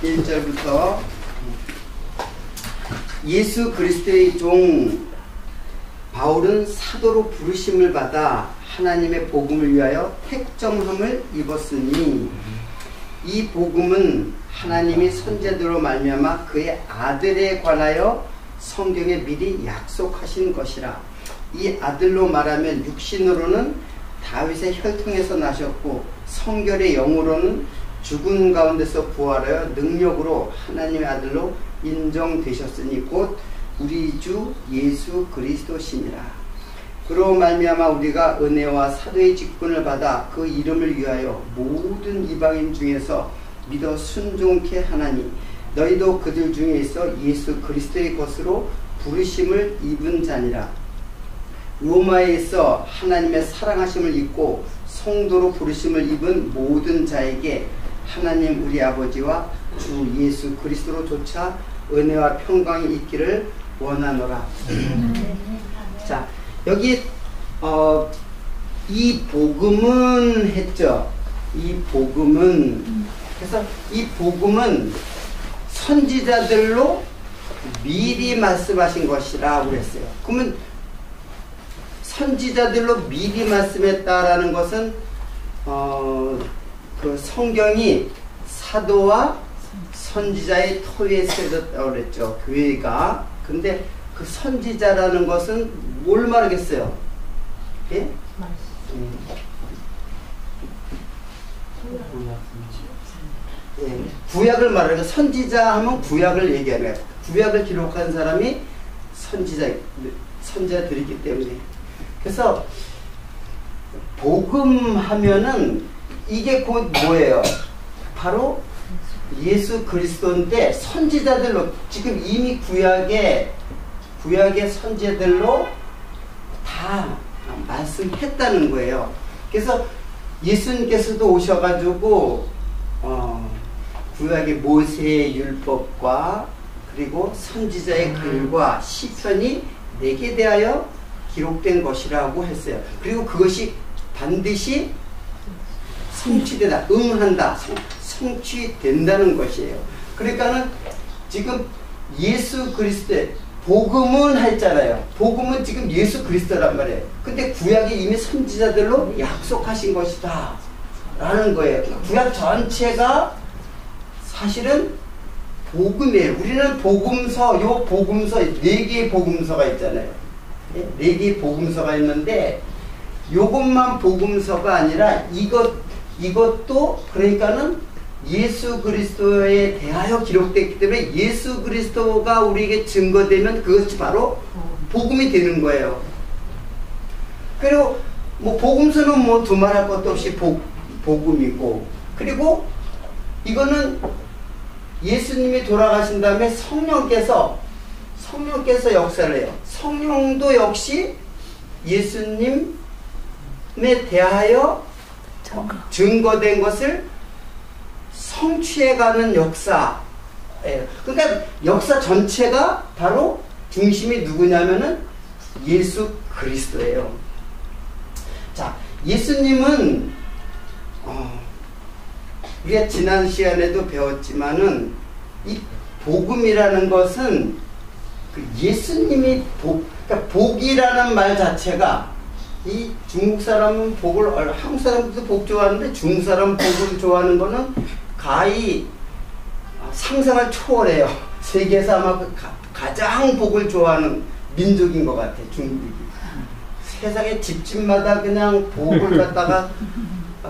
1절부터 예수 그리스도의 종 바울은 사도로 부르심을 받아 하나님의 복음을 위하여 택정함을 입었으니 이 복음은 하나님이 선지자들로 말미암아 그의 아들에 관하여 성경에 미리 약속하신 것이라. 이 아들로 말하면 육신으로는 다윗의 혈통에서 나셨고 성결의 영으로는 죽은 가운데서 부활하여 능력으로 하나님의 아들로 인정되셨으니 곧 우리 주 예수 그리스도시니라. 그로 말미암아 우리가 은혜와 사도의 직분을 받아 그 이름을 위하여 모든 이방인 중에서 믿어 순종케 하나니 너희도 그들 중에 있어 예수 그리스도의 것으로 부르심을 입은 자니라. 로마에 있어 하나님의 사랑하심을 입고 성도로 부르심을 입은 모든 자에게 하나님 우리 아버지와 주 예수 그리스도로 조차 은혜와 평강이 있기를 원하노라. 자, 여기 이 복음은 했죠. 이 복음은, 그래서 이 복음은 선지자들로 미리 말씀하신 것이라 그랬어요. 그러면 선지자들로 미리 말씀했다라는 것은 그 성경이 사도와 선지자의 터위에 세졌다고 그랬죠. 교회가. 근데 그 선지자라는 것은 뭘 말하겠어요? 예? 예, 구약을 선지자 하면 구약을 얘기하는 거예요. 구약을 기록한 사람이 선지자들이기 때문에. 그래서 복음 하면은 이게 곧 뭐예요? 바로 예수 그리스도인데 선지자들로 지금 이미 구약의 선지자들로 다 말씀했다는 거예요. 그래서 예수님께서도 오셔가지고 구약의 모세의 율법과 그리고 선지자의 글과 시편이 내게 대하여 기록된 것이라고 했어요. 그리고 그것이 반드시 성취되다, 응한다, 성취된다는 것이에요. 그러니까는 지금 예수 그리스도의 복음은 했잖아요. 복음은 지금 예수 그리스도란 말이에요. 근데 구약이 이미 선지자들로 약속하신 것이다 라는 거예요. 구약 전체가 사실은 복음이에요. 우리는 복음서, 요 복음서 4개의 복음서가 있잖아요. 4개의 복음서가 있는데 요것만 복음서가 아니라 이것도 그러니까는 예수 그리스도에 대하여 기록됐기 때문에 예수 그리스도가 우리에게 증거되면 그것이 바로 복음이 되는 거예요. 그리고 뭐 복음서는 뭐 두말할 것도 없이 복음이고, 그리고 이거는 예수님이 돌아가신 다음에 성령께서 역사를 해요. 성령도 역시 예수님에 대하여 증거된 것을 성취해가는 역사예요. 그러니까 역사 전체가 바로 중심이 누구냐면은 예수 그리스도예요. 자, 예수님은 우리가 지난 시간에도 배웠지만은 이 복음이라는 것은 그 예수님이 그러니까 복이라는 말 자체가 이 중국 사람은 복을, 한국 사람들도 복 좋아하는데 중국 사람 복을 좋아하는 거는 가히 상상을 초월해요. 세계에서 아마 가장 복을 좋아하는 민족인 것 같아, 중국이. 세상에 집집마다 그냥 복을 갖다가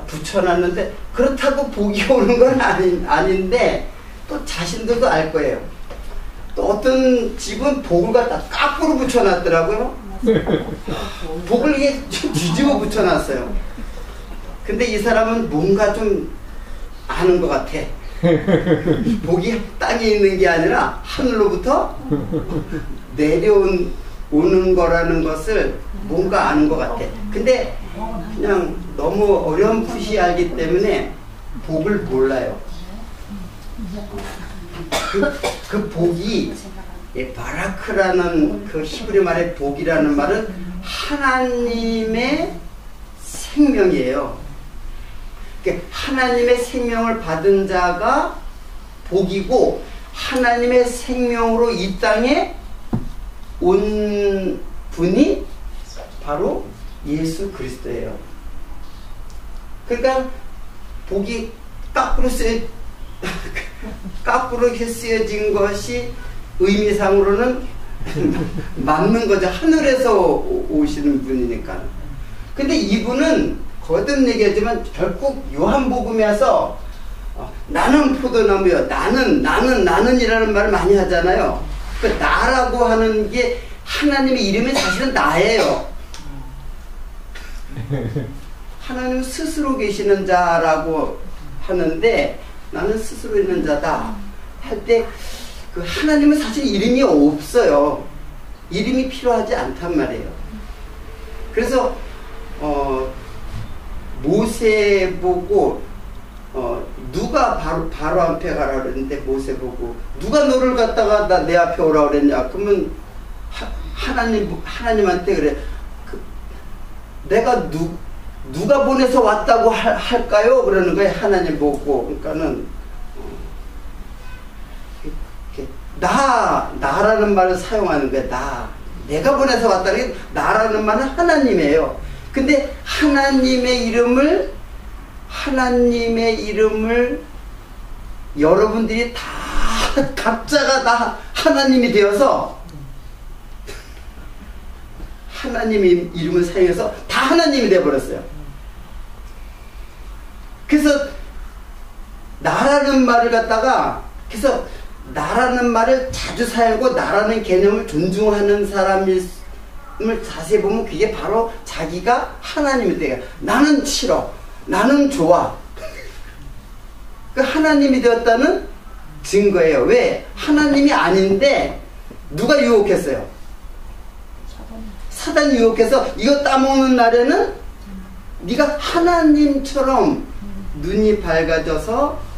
붙여놨는데 그렇다고 복이 오는 건 아닌데 또 자신들도 알 거예요. 또 어떤 집은 복을 갖다 까꾸로 붙여놨더라고요. 복을 이게 뒤집어 붙여놨어요. 근데 이 사람은 뭔가 좀 아는 것 같아. 복이 땅에 있는 게 아니라 하늘로부터 내려오는 거라는 것을 뭔가 아는 것 같아. 근데 그냥 너무 어렴풋이 알기 때문에 복을 몰라요. 그 복이, 바라크라는 그 히브리 말의 복이라는 말은 하나님의 생명이에요. 하나님의 생명을 받은 자가 복이고 하나님의 생명으로 이 땅에 온 분이 바로 예수 그리스도예요. 그러니까 복이 거꾸로 쓰여진 것이 의미상으로는 맞는 거죠. 하늘에서 오시는 분이니까. 근데 이분은 거듭 얘기하지만 결국 요한복음에서 나는 포도나무요. 나는이라는 말을 많이 하잖아요. 그러니까 나라고 하는 게 하나님의 이름이 사실은 나예요. 하나님 스스로 계시는 자라고 하는데 나는 스스로 있는 자다 할 때 그 하나님은 사실 이름이 없어요. 이름이 필요하지 않단 말이에요. 그래서 모세 보고 누가 바로 앞에 가라 그랬는데 모세 보고 누가 너를 갖다가 내 앞에 오라 그랬냐? 그러면 하나님한테 그래. 내가 누가 보내서 왔다고 할까요? 그러는 거예요. 하나님 보고. 그러니까는 나라는 말을 사용하는 거예요. 내가 보내서 왔다는 게 나라는 말은 하나님이에요. 근데 하나님의 이름을 여러분들이 다 각자가 다 하나님이 되어서 하나님의 이름을 사용해서 다 하나님이 되어버렸어요. 그래서 나라는 말을 갖다가 그래서 나라는 말을 자주 사용하고 나라는 개념을 존중하는 사람을 자세히 보면 그게 바로 자기가 하나님이 돼요. 나는 싫어. 나는 좋아. 그 하나님이 되었다는 증거예요. 왜? 하나님이 아닌데 누가 유혹했어요? 사단이 유혹해서 이거 따먹는 날에는 네가 하나님처럼 눈이 밝아져서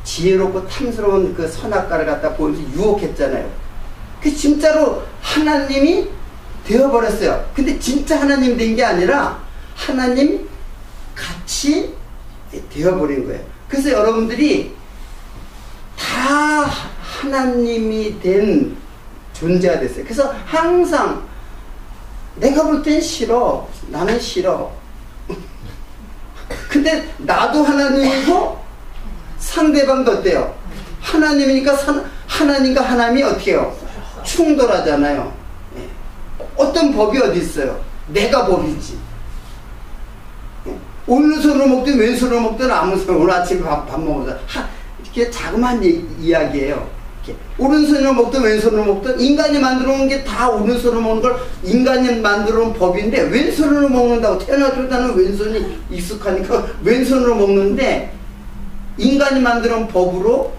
지혜롭고 탐스러운 그 선악과를 갖다 보면서 유혹했잖아요. 그 진짜로 하나님이 되어버렸어요. 근데 진짜 하나님 된 게 아니라 하나님 같이 되어버린 거예요. 그래서 여러분들이 다 하나님이 된 존재가 됐어요. 그래서 항상 내가 볼 땐 싫어. 나는 싫어. 근데 나도 하나님이고 상대방도 어때요? 하나님이니까 하나님과 하나님이 어떻게 해요? 충돌하잖아요. 네. 어떤 법이 어디 있어요? 내가 법이지. 네. 오른손으로 먹든 왼손으로 먹든 아무 소리 오늘 아침에 밥 먹어서 이렇게 자그마한 이야기예요. 이렇게. 오른손으로 먹든 왼손으로 먹든 인간이 만들어 놓은 게 다 오른손으로 먹는 걸 인간이 만들어 놓은 법인데 왼손으로 먹는다고 태어나도 나는 왼손이 익숙하니까 왼손으로 먹는데 인간이 만들어 놓은 법으로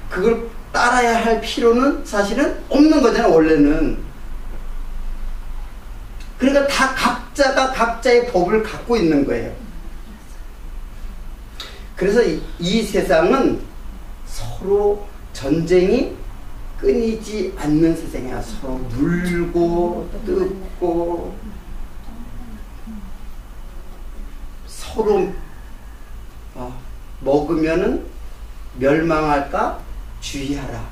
그걸 따라야 할 필요는 사실은 없는 거잖아요. 원래는. 그러니까 다 각자가 각자의 법을 갖고 있는 거예요. 그래서 이 세상은 서로 전쟁이 끊이지 않는 세상이야. 서로 물고 뜯고 서로 먹으면은 멸망할까 주의하라.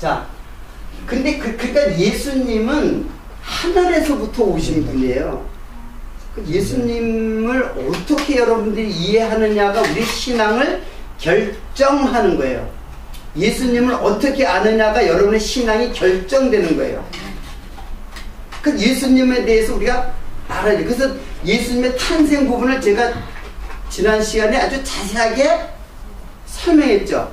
자, 근데 그러니까 예수님은 하늘에서부터 오신 분이에요. 예수님을 어떻게 여러분들이 이해하느냐가 우리 신앙을 결정하는 거예요. 예수님을 어떻게 아느냐가 여러분의 신앙이 결정되는 거예요. 그 예수님에 대해서 우리가 알아야 돼요. 그래서 예수님의 탄생 부분을 제가 지난 시간에 아주 자세하게 설명했죠.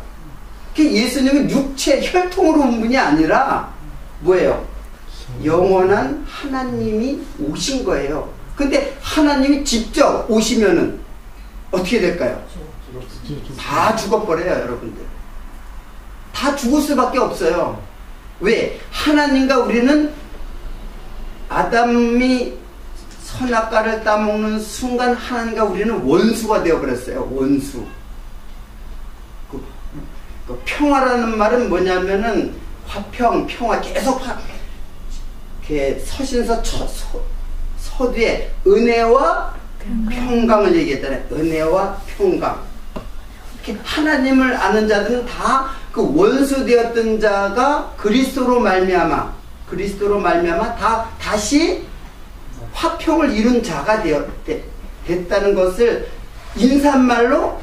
예수님은 육체, 혈통으로 온 분이 아니라 뭐예요? 영원한 하나님이 오신 거예요. 근데 하나님이 직접 오시면은 어떻게 될까요? 다 죽어버려요, 여러분들. 다 죽을 수밖에 없어요. 왜? 하나님과 우리는 아담이 선악과를 따먹는 순간 하나님과 우리는 원수가 되어버렸어요. 원수. 그 평화라는 말은 뭐냐면은 화평, 평화, 계속 이렇게 서신서 서두에 은혜와 평강을 얘기했잖아요. 은혜와 평강. 이렇게 하나님을 아는 자들은 다 그 원수되었던 자가 그리스도로 말미암아 다 다시 화평을 이룬 자가 됐다는 것을 인사말로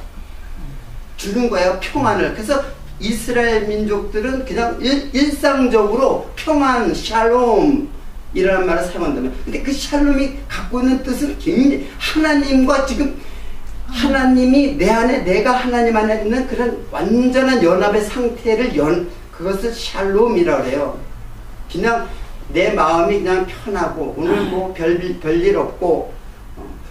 주는 거예요. 평안을. 그래서 이스라엘 민족들은 그냥 일상적으로 평안, 샬롬 이라는 말을 사용한다면, 근데 그 샬롬이 갖고 있는 뜻은 굉장히 하나님과 지금 하나님이 내 안에, 내가 하나님 안에 있는 그런 완전한 연합의 상태를 그것을 샬롬이라고 해요. 그냥 내 마음이 그냥 편하고 오늘 뭐 별일 없고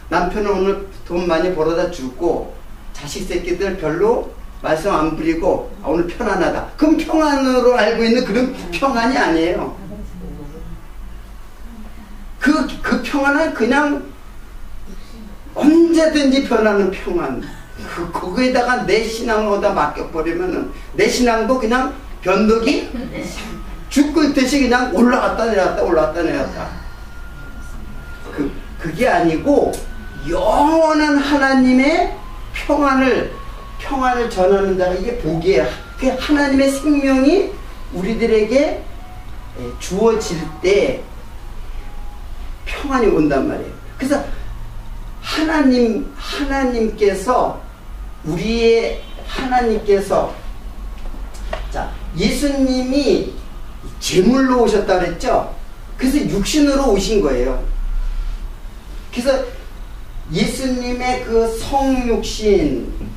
남편은 오늘 돈 많이 벌어다 주고 자식 새끼들 별로 말썽 안 부리고 오늘 편안하다. 그럼 평안으로 알고 있는 그런 평안이 아니에요. 그 평안은 그냥 언제든지 변하는 평안. 거기에다가 내 신앙을 어디다 맡겨버리면은 내 신앙도 그냥 변덕이 죽고 있듯이 그냥 올라갔다 내렸다. 그게 아니고 영원한 하나님의 평안을 전하는 자가 이게 복이에요. 그 하나님의 생명이 우리들에게 주어질 때 평안이 온단 말이에요. 그래서 하나님께서 자, 예수님이 제물로 오셨다 그랬죠? 그래서 육신으로 오신 거예요. 그래서 예수님의 그 성육신,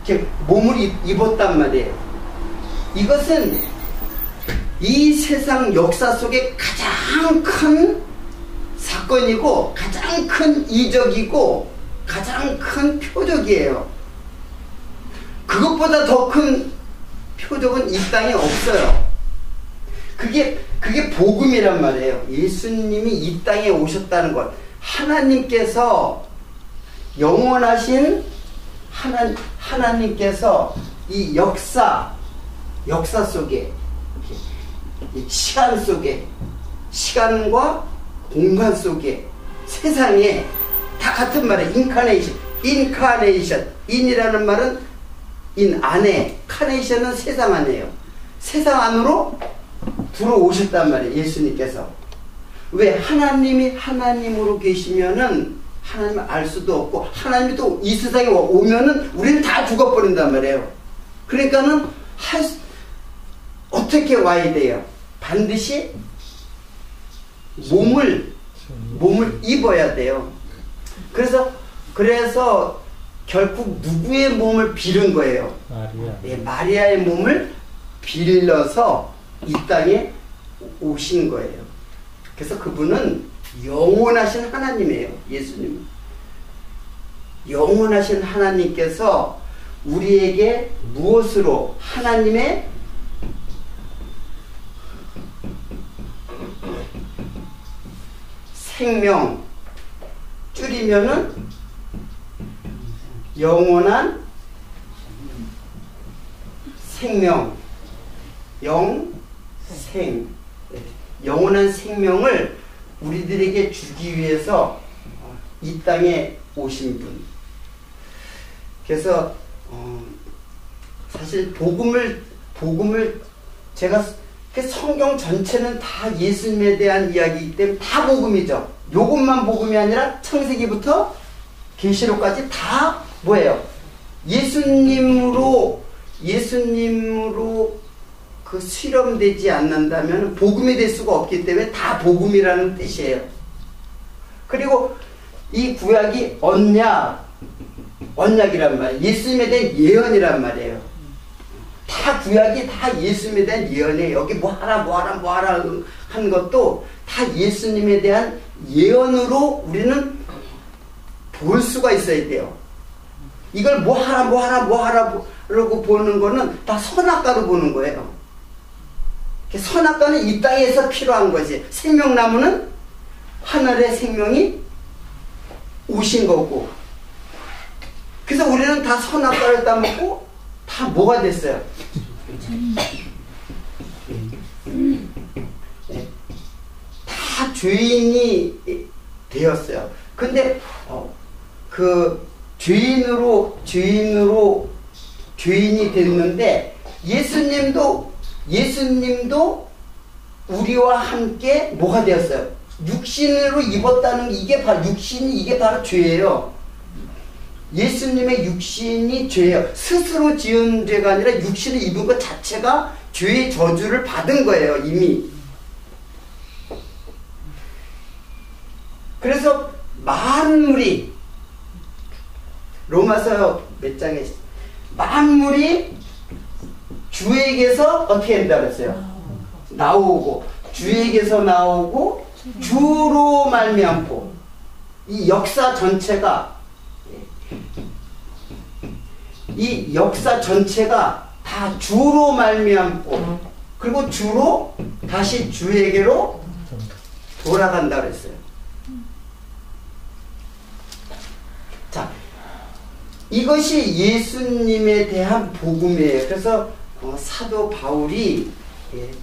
이렇게 몸을 입었단 말이에요. 이것은 이 세상 역사 속에 가장 큰 사건이고 가장 큰 이적이고 가장 큰 표적이에요. 그것보다 더 큰 표적은 이 땅에 없어요. 그게 복음이란 말이에요. 예수님이 이 땅에 오셨다는 것. 하나님께서 영원하신 하나님께서 이 역사 속에, 시간 속에, 시간과 공간 속에, 세상에 다 같은 말이에요. 인카네이션. 인이라는 말은 인 안에, 카네이션은 세상 안이에요. 세상 안으로 들어오셨단 말이에요. 예수님께서. 왜? 하나님이 하나님으로 계시면은 하나님을 알 수도 없고, 하나님이 또 이 세상에 오면은 우리는 다 죽어버린단 말이에요. 그러니까는 어떻게 와야 돼요? 반드시 몸을 입어야 돼요. 그래서 결국 누구의 몸을 빌은 거예요? 마리아의 몸을 빌려서 이 땅에 오신 거예요. 그래서 그분은 영원하신 하나님이에요. 예수님은 영원하신 하나님께서 우리에게 무엇으로 하나님의 생명, 줄이면은 영원한 생명, 영원한 생명을 우리들에게 주기 위해서 이 땅에 오신 분. 그래서 사실 복음을 제가 성경 전체는 다 예수님에 대한 이야기이기 때문에 다 복음이죠. 요것만 복음이 아니라 창세기부터 계시록까지 다 뭐예요? 예수님으로 그 실험되지 않는다면 복음이 될 수가 없기 때문에 다 복음이라는 뜻이에요. 그리고 이 구약이 언약이란 말이에요. 예수님에 대한 예언이란 말이에요. 다 구약이 다 예수님에 대한 예언이에요. 여기 뭐 하라 한 것도 다 예수님에 대한 예언으로 우리는 볼 수가 있어야 돼요. 이걸 뭐 하라고 보는 거는 다 선악과로 보는 거예요. 선악과는 이 땅에서 필요한 거지. 생명나무는 하늘의 생명이 오신 거고. 그래서 우리는 다 선악과를 따먹고 다 뭐가 됐어요? 네. 다 죄인이 되었어요. 근데 그 죄인이 됐는데 예수님도 우리와 함께 뭐가 되었어요? 육신으로 입었다는 이게 바로 죄예요. 예수님의 육신이 죄예요. 스스로 지은 죄가 아니라 육신을 입은 것 자체가 죄의 저주를 받은 거예요, 이미. 그래서 만물이, 로마서 몇 장에, 만물이 주에게서 어떻게 된다 그랬어요? 나오고, 주에게서 나오고, 주로 말미암고, 이 역사 전체가 다 주로 말미암고, 그리고 주로 다시 주에게로 돌아간다 그랬어요. 자, 이것이 예수님에 대한 복음이에요. 그래서 사도 바울이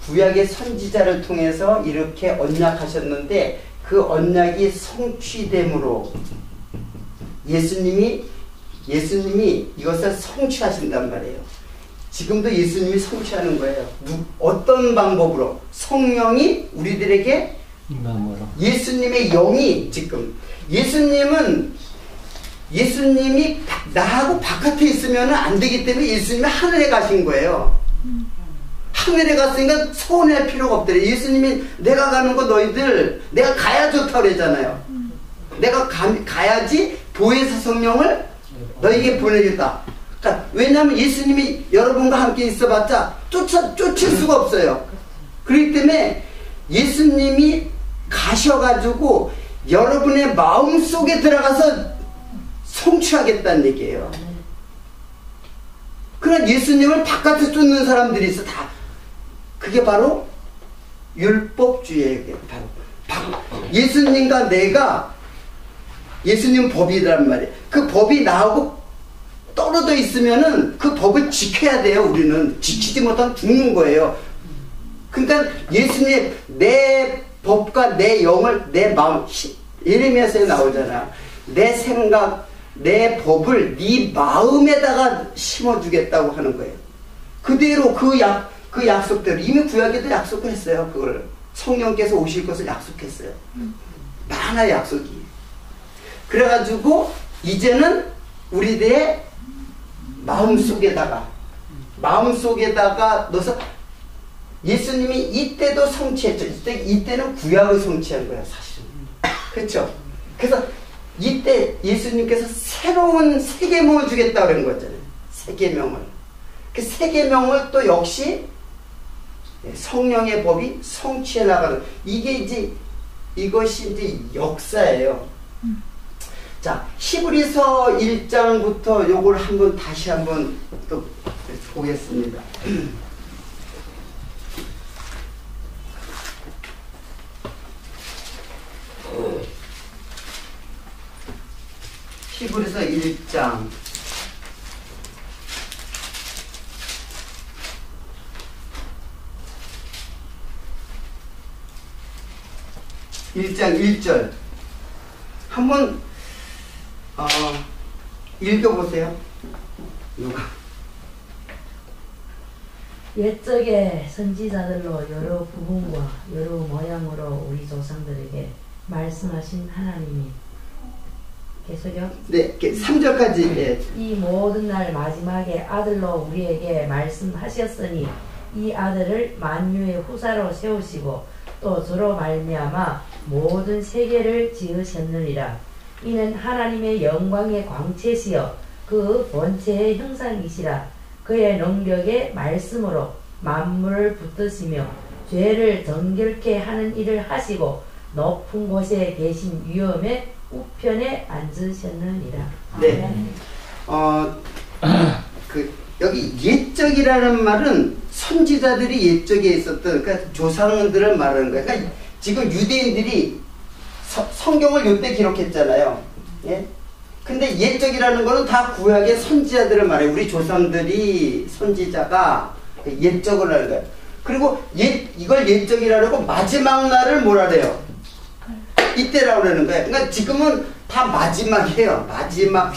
구약의 선지자를 통해서 이렇게 언약하셨는데, 그 언약이 성취됨으로 예수님이 이것을 성취하신단 말이에요. 지금도 예수님이 성취하는 거예요. 어떤 방법으로? 성령이 우리들에게, 예수님의 영이, 지금 예수님이 나하고 바깥에 있으면 안 되기 때문에 예수님이 하늘에 가신 거예요. 하늘에 갔으니까 서운할 필요가 없더래. 예수님이 내가 가는 거 너희들, 내가 가야 좋다고 그러잖아요. 내가 가야지 보혜사 성령을 너에게 보내겠다. 그러니까 왜냐하면 예수님이 여러분과 함께 있어봤자 쫓을 수가 없어요. 그렇기 때문에 예수님이 가셔가지고 여러분의 마음속에 들어가서 성취하겠다는 얘기예요. 그러나 예수님을 바깥에 쫓는 사람들이 있어. 다 그게 바로 율법주의예요. 바로 예수님과 내가, 예수님 법이란 말이에요. 그 법이 나하고 떨어져 있으면은 그 법을 지켜야 돼요. 우리는 지키지 못하면 죽는 거예요. 그러니까 예수님, 내 법과 내 영을, 내 마음, 예레미야서에 나오잖아. 내 생각, 내 법을 네 마음에다가 심어주겠다고 하는 거예요. 그대로 그 약속대로 이미 구약에도 약속을 했어요. 그걸 성령께서 오실 것을 약속했어요. 많아 약속이. 그래가지고 이제는 우리들의 마음속에다가 넣어서, 예수님이 이때도 성취했죠. 이때는 구약을 성취한 거예요, 사실은. 그렇죠? 그래서 이때 예수님께서 새로운 세계명을 주겠다고 그런 거잖아요. 세계명을. 그 세계명을 또 역시 성령의 법이 성취해 나가는, 이것이 이제 역사예요. 자, 히브리서 1장부터 요걸 다시 한번 또 보겠습니다. 히브리서 1장 1절 한번 읽어보세요. 누가? 옛적에 선지자들로 여러 부분과 여러 모양으로 우리 조상들에게 말씀하신 하나님이, 계속요? 네, 3절까지. 네. 이 모든 날 마지막에 아들로 우리에게 말씀하셨으니 이 아들을 만유의 후사로 세우시고 또 저로 말미암아 모든 세계를 지으셨느니라. 이는 하나님의 영광의 광채시여 그 본체의 형상이시라. 그의 능력의 말씀으로 만물을 붙드시며 죄를 정결케 하는 일을 하시고 높은 곳에 계신 위엄의 우편에 앉으셨느니라. 네. 여기 옛적이라는 말은 선지자들이 옛적에 있었던, 그러니까 조상들을 말하는 거예요. 그러니까 지금 유대인들이 성경을 요때 기록했잖아요. 예? 근데 옛적이라는 거는 다 구약의 선지자들을 말해요. 우리 조상들이 선지자가 옛적을 하는 거예요. 그리고 이걸 옛적이라고 마지막 날을 뭐라 그래요? 이때라고 그러는 거예요. 그러니까 지금은 다 마지막이에요. 마지막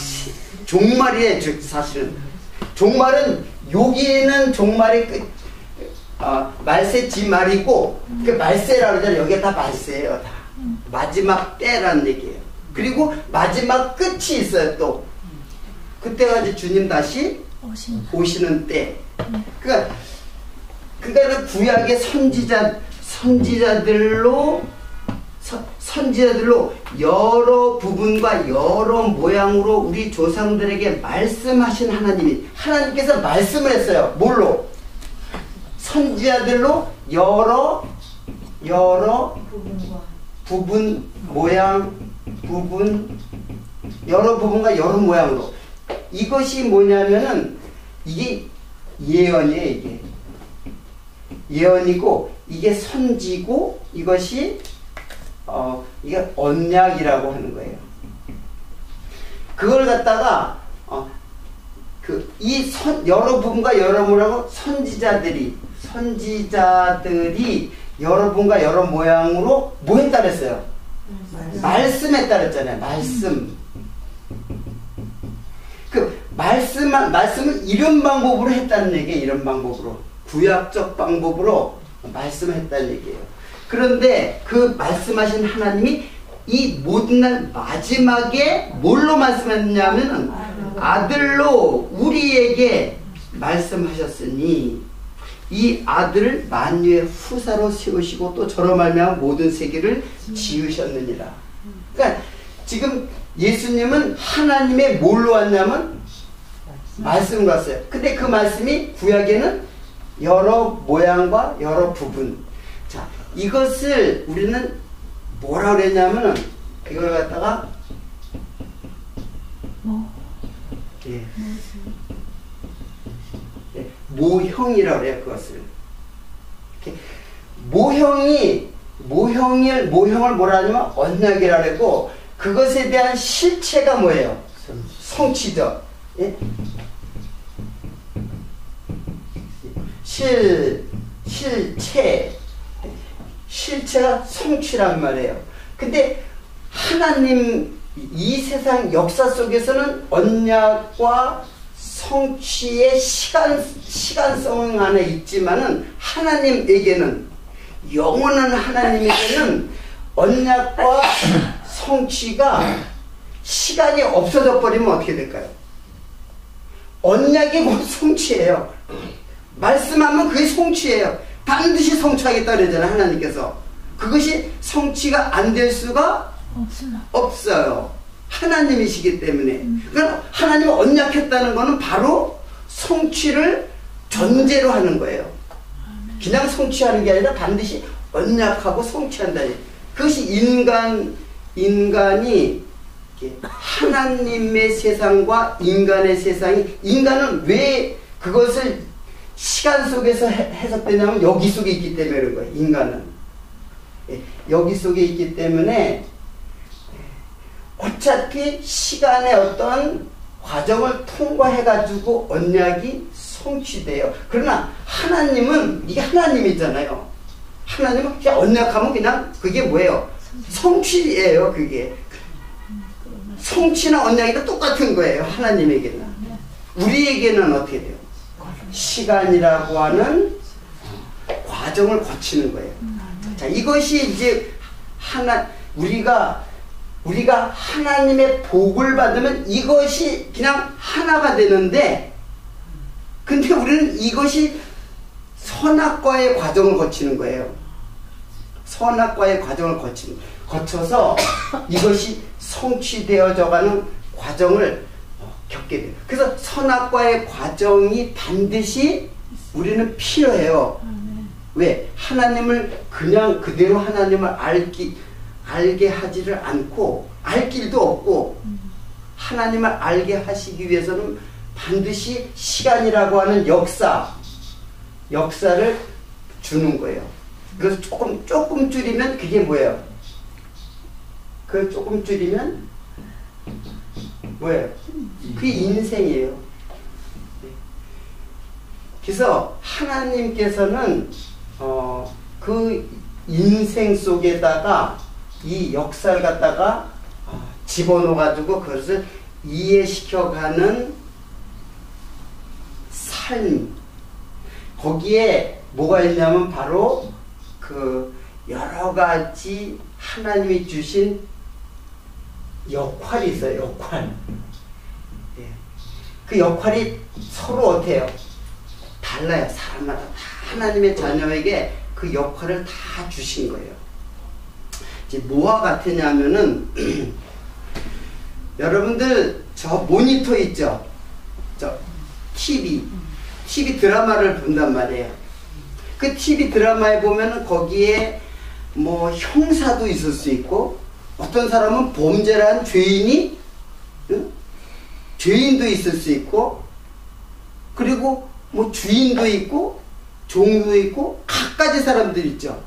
종말이에요. 사실은 종말은 여기는 종말이 말세 지말이고 그 말세라고 그러잖아요. 여기가 다 말세예요. 다 마지막 때라는 얘기예요. 그리고 마지막 끝이 있어요. 또 그때가 이제 주님 다시 오시는 때. 그러니까 구약의 선지자들로 여러 부분과 여러 모양으로 우리 조상들에게 말씀하신 하나님께서 말씀을 했어요. 뭘로? 선지자들로 여러 부분 모양 여러 부분과 여러 모양으로. 이것이 뭐냐면은 이게 예언이에요. 이게 예언이고 이게 선지고 이것이 이게 언약이라고 하는 거예요. 그걸 갖다가 여러 부분과 여러 모양으로 선지자들이 여러 부분과 여러 모양으로 뭐 했다 그랬어요? 말씀했다 그랬잖아요. 말씀을 이런 방법으로 했다는 얘기예요. 이런 방법으로 구약적 방법으로 말씀을 했다는 얘기예요. 그런데 그 말씀하신 하나님이 이 모든 날 마지막에 뭘로 말씀했냐면 아들로 우리에게 말씀하셨으니 이 아들을 만유의 후사로 세우시고 또 저로 말미암아 모든 세계를 지으셨느니라. 그러니까 지금 예수님은 하나님의 뭘로 왔냐면 말씀으로 왔어요. 근데 그 말씀이 구약에는 여러 모양과 여러 부분. 자, 이것을 우리는 뭐라 그랬냐면은 이걸 갖다가 모형이라고 그래요. 그것을 모형을 뭐라 하냐면 언약이라고 그러고 그것에 대한 실체가 뭐예요? 성취죠. 예? 실체가 성취란 말이에요. 근데 하나님 이 세상 역사 속에서는 언약과 성취의 시간성 안에 있지만은 하나님에게는 영원한 하나님에게는 언약과 성취가 시간이 없어져 버리면 어떻게 될까요? 언약이 곧 성취예요. 말씀하면 그게 성취예요. 반드시 성취하겠다 그러잖아요. 하나님께서. 그것이 성취가 안 될 수가 없어요. 하나님이시기 때문에. 그러니까 하나님은 언약했다는 것은 바로 성취를 전제로 하는 거예요. 그냥 성취하는 게 아니라 반드시 언약하고 성취한다. 그것이 인간이 하나님의 세상과 인간의 세상이, 인간은 왜 그것을 시간 속에서 해석되냐면 여기 속에 있기 때문에 그런 거예요. 인간은 여기 속에 있기 때문에 어차피 시간의 어떤 과정을 통과해 가지고 언약이 성취돼요. 그러나 하나님은 이게 하나님이잖아요. 하나님은 그냥 언약하면 그냥 그게 뭐예요? 성취예요. 그게 성취나 언약이 똑같은 거예요. 하나님에게는. 우리에게는 어떻게 돼요? 시간이라고 하는 과정을 거치는 거예요. 자, 이것이 이제 우리가 하나님의 복을 받으면 이것이 그냥 하나가 되는데, 근데 우리는 이것이 선악과의 과정을 거치는 거예요. 선악과의 과정을 거쳐서 이것이 성취되어져가는 과정을 겪게 돼요. 그래서 선악과의 과정이 반드시 우리는 필요해요. 왜? 하나님을 그냥 그대로 하나님을 알게 하지를 않고, 알 길도 없고, 하나님을 알게 하시기 위해서는 반드시 시간이라고 하는 역사를 주는 거예요. 그래서 조금 줄이면 그게 뭐예요? 그 조금 줄이면 뭐예요? 그게 인생이에요. 그래서 하나님께서는 그 인생 속에다가 이 역사를 갖다가 집어넣어가지고 그것을 이해시켜가는 삶, 거기에 뭐가 있냐면 바로 그 여러 가지 하나님이 주신 역할이 있어요. 역할. 예. 그 역할이 서로 어때요? 달라요. 사람마다 다 하나님의 자녀에게 그 역할을 다 주신 거예요. 이제 뭐와 같으냐면은 여러분들 저 모니터 있죠? 저 TV 드라마를 본단 말이에요. 그 TV 드라마에 보면은 거기에 뭐 형사도 있을 수 있고 어떤 사람은 범죄를 한 죄인이 죄인도 있을 수 있고 그리고 뭐 주인도 있고 종도 있고 각가지 사람들 있죠.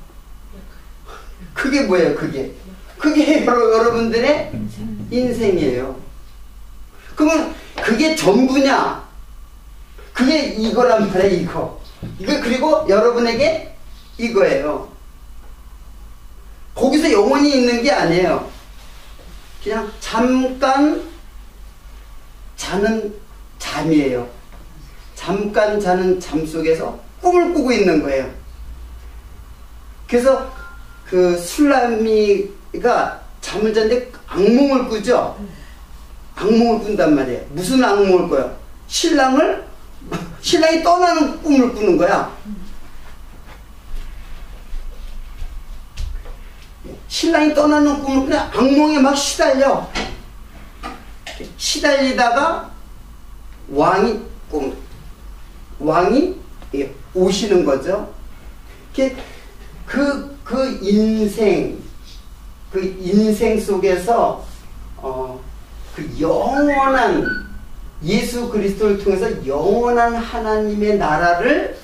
그게 뭐예요? 그게 여러분들의 인생이에요. 그러면 그게 전부냐? 그게 이거란 말이에요. 이거 그리고 여러분에게 이거예요. 거기서 영원히 있는 게 아니에요. 그냥 잠깐 자는 잠이에요. 잠깐 자는 잠 속에서 꿈을 꾸고 있는 거예요. 그래서 그 술람이가 잠을 자는데 악몽을 꾸죠. 악몽을 꾼단 말이에요. 무슨 악몽을 꿔요? 신랑이 떠나는 꿈을 꾸는 거야. 신랑이 떠나는 꿈을 꾸냐? 악몽에 막 시달리다가 왕이 오시는 거죠. 그 인생 속에서 그 영원한 예수 그리스도를 통해서 영원한 하나님의 나라를